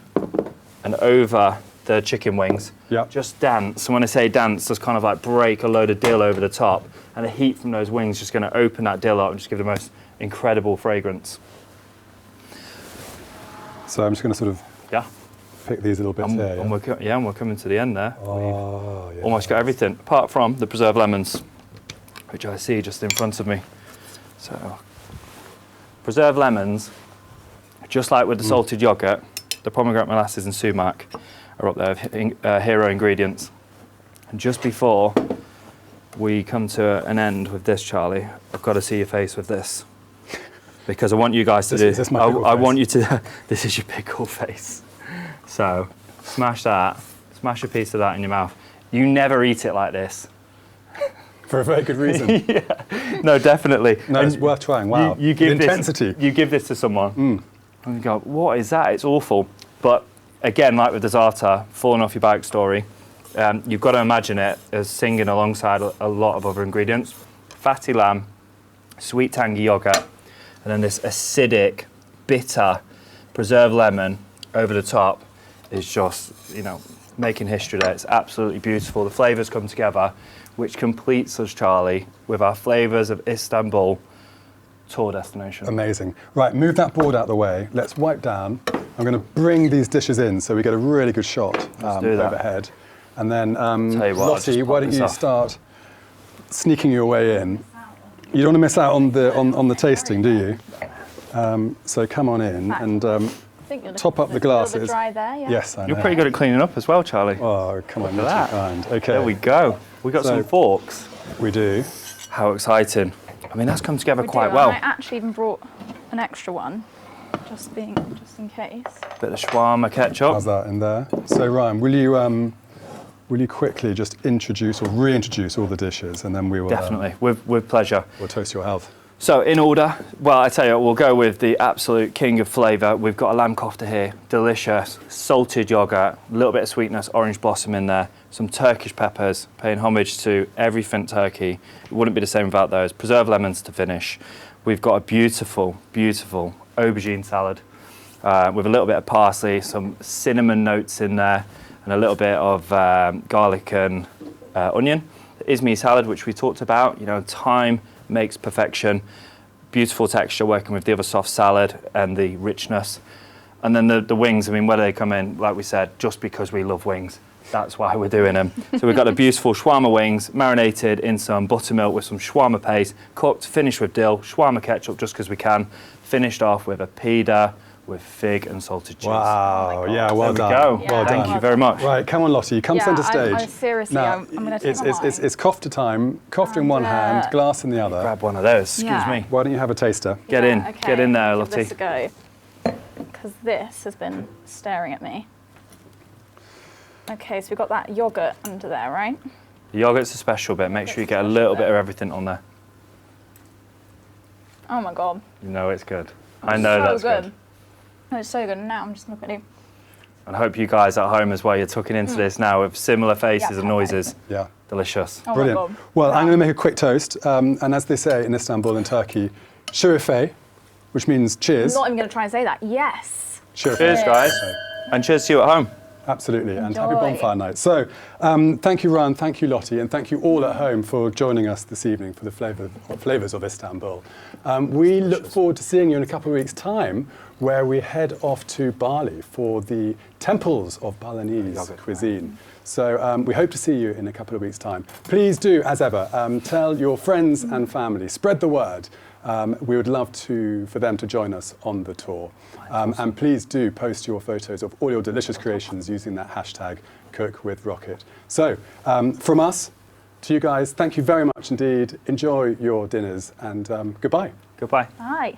and over the chicken wings, just dance. And when I say dance, just kind of like break a load of dill over the top. And the heat from those wings is just going to open that dill up and just give the most incredible fragrance. So I'm just going to sort of pick these little bits here. And we're coming to the end there. Oh, We've almost got everything, apart from the preserved lemons, which I see just in front of me. So, preserved lemons, just like with the salted yogurt, the pomegranate molasses and sumac are up there with hero ingredients. And just before we come to an end with this, Charlie, I've got to see your face with this. Because I want you guys to do. Is this my pickle I face? want you to. This is your pickle face. So, smash that. Smash a piece of that in your mouth. You never eat it like this. For a very good reason. No, definitely. No, it's worth trying. Wow. You give the intensity. You give this to someone, and you go, "What is that? It's awful." But again, like with the za'atar, falling off your bike story, you've got to imagine it as singing alongside a lot of other ingredients: fatty lamb, sweet tangy yogurt, and then this acidic, bitter, preserved lemon over the top is just, making history there. It's absolutely beautiful. The flavours come together, which completes us, Charlie, with our Flavours of Istanbul tour destination. Amazing. Right, move that board out of the way. Let's wipe down. I'm going to bring these dishes in so we get a really good shot do that. overhead. And then, Tell you what, Lottie, why don't you start sneaking your way in? You don't want to miss out on the tasting, do you? So come on in and top up the glasses. Dry there, yeah. Yes, I know. You're pretty good at cleaning up as well, Charlie. Oh, come on, Look you're at too that. kind. Okay. There we go. We got some forks. We do. How exciting. I mean, that's come together We quite do, well. and I actually even brought an extra one, just in case. Bit of shawarma ketchup. How's that in there? So, Ryan, will you quickly just introduce or reintroduce all the dishes, and then we will Definitely, with pleasure. We'll toast your health. So in order, well, I tell you what, we'll go with the absolute king of flavour. We've got a lamb kofta here, delicious, salted yogurt, a little bit of sweetness, orange blossom in there, some Turkish peppers, paying homage to everything Turkey. It wouldn't be the same without those. Preserved lemons to finish. We've got a beautiful, beautiful aubergine salad with a little bit of parsley, some cinnamon notes in there, and a little bit of garlic and onion. The Esme salad, which we talked about, time makes perfection. Beautiful texture working with the other soft salad and the richness. And then the wings, I mean, where do they come in? Like we said, just because we love wings. That's why we're doing them. So we've got the beautiful shawarma wings, marinated in some buttermilk with some shawarma paste, cooked, finished with dill, shawarma ketchup just because we can, finished off with a pide with fig and salted cheese. Wow, yeah, well There done. we go. Yeah, Well Thank done. you very much. Right, come on, Lottie, come centre stage. I seriously, Now, I'm going to take my wine. it's kofta time, kofta in one hand, glass in the other. Grab one of those, excuse Yeah. me. Why don't you have a taster? Get in, okay, get in there, give Lottie. this a go, because this has been staring at me. Okay, so we've got that yogurt under there, right? The yogurt's a special bit. Make sure you get a little bit of everything on there. Oh my god. You know it's good. I know so that's good. Oh, it's so good. Now I'm just looking at you. And I hope you guys at home as well, you're tucking into this now with similar faces and noises. Yeah. Delicious. Oh Brilliant. my god. Well, Wow. I'm going to make a quick toast. And as they say in Istanbul and Turkey, şerefe, which means cheers. I'm not even going to try and say that. Yes. Şerefe. Cheers, guys. And cheers to you at home. Absolutely, and happy Enjoy. bonfire night. So, thank you, Ryan, thank you, Lottie, and thank you all at home for joining us this evening for the Flavours of Istanbul. We look forward to seeing you in a couple of weeks' time, where we head off to Bali for the temples of Balinese cuisine. So we hope to see you in a couple of weeks' time. Please do, as ever, tell your friends and family, spread the word. We would love for them to join us on the tour. And please do post your photos of all your delicious creations using that hashtag #CookWithRocket. So from us to you guys, thank you very much indeed. Enjoy your dinners and goodbye. Goodbye. Bye.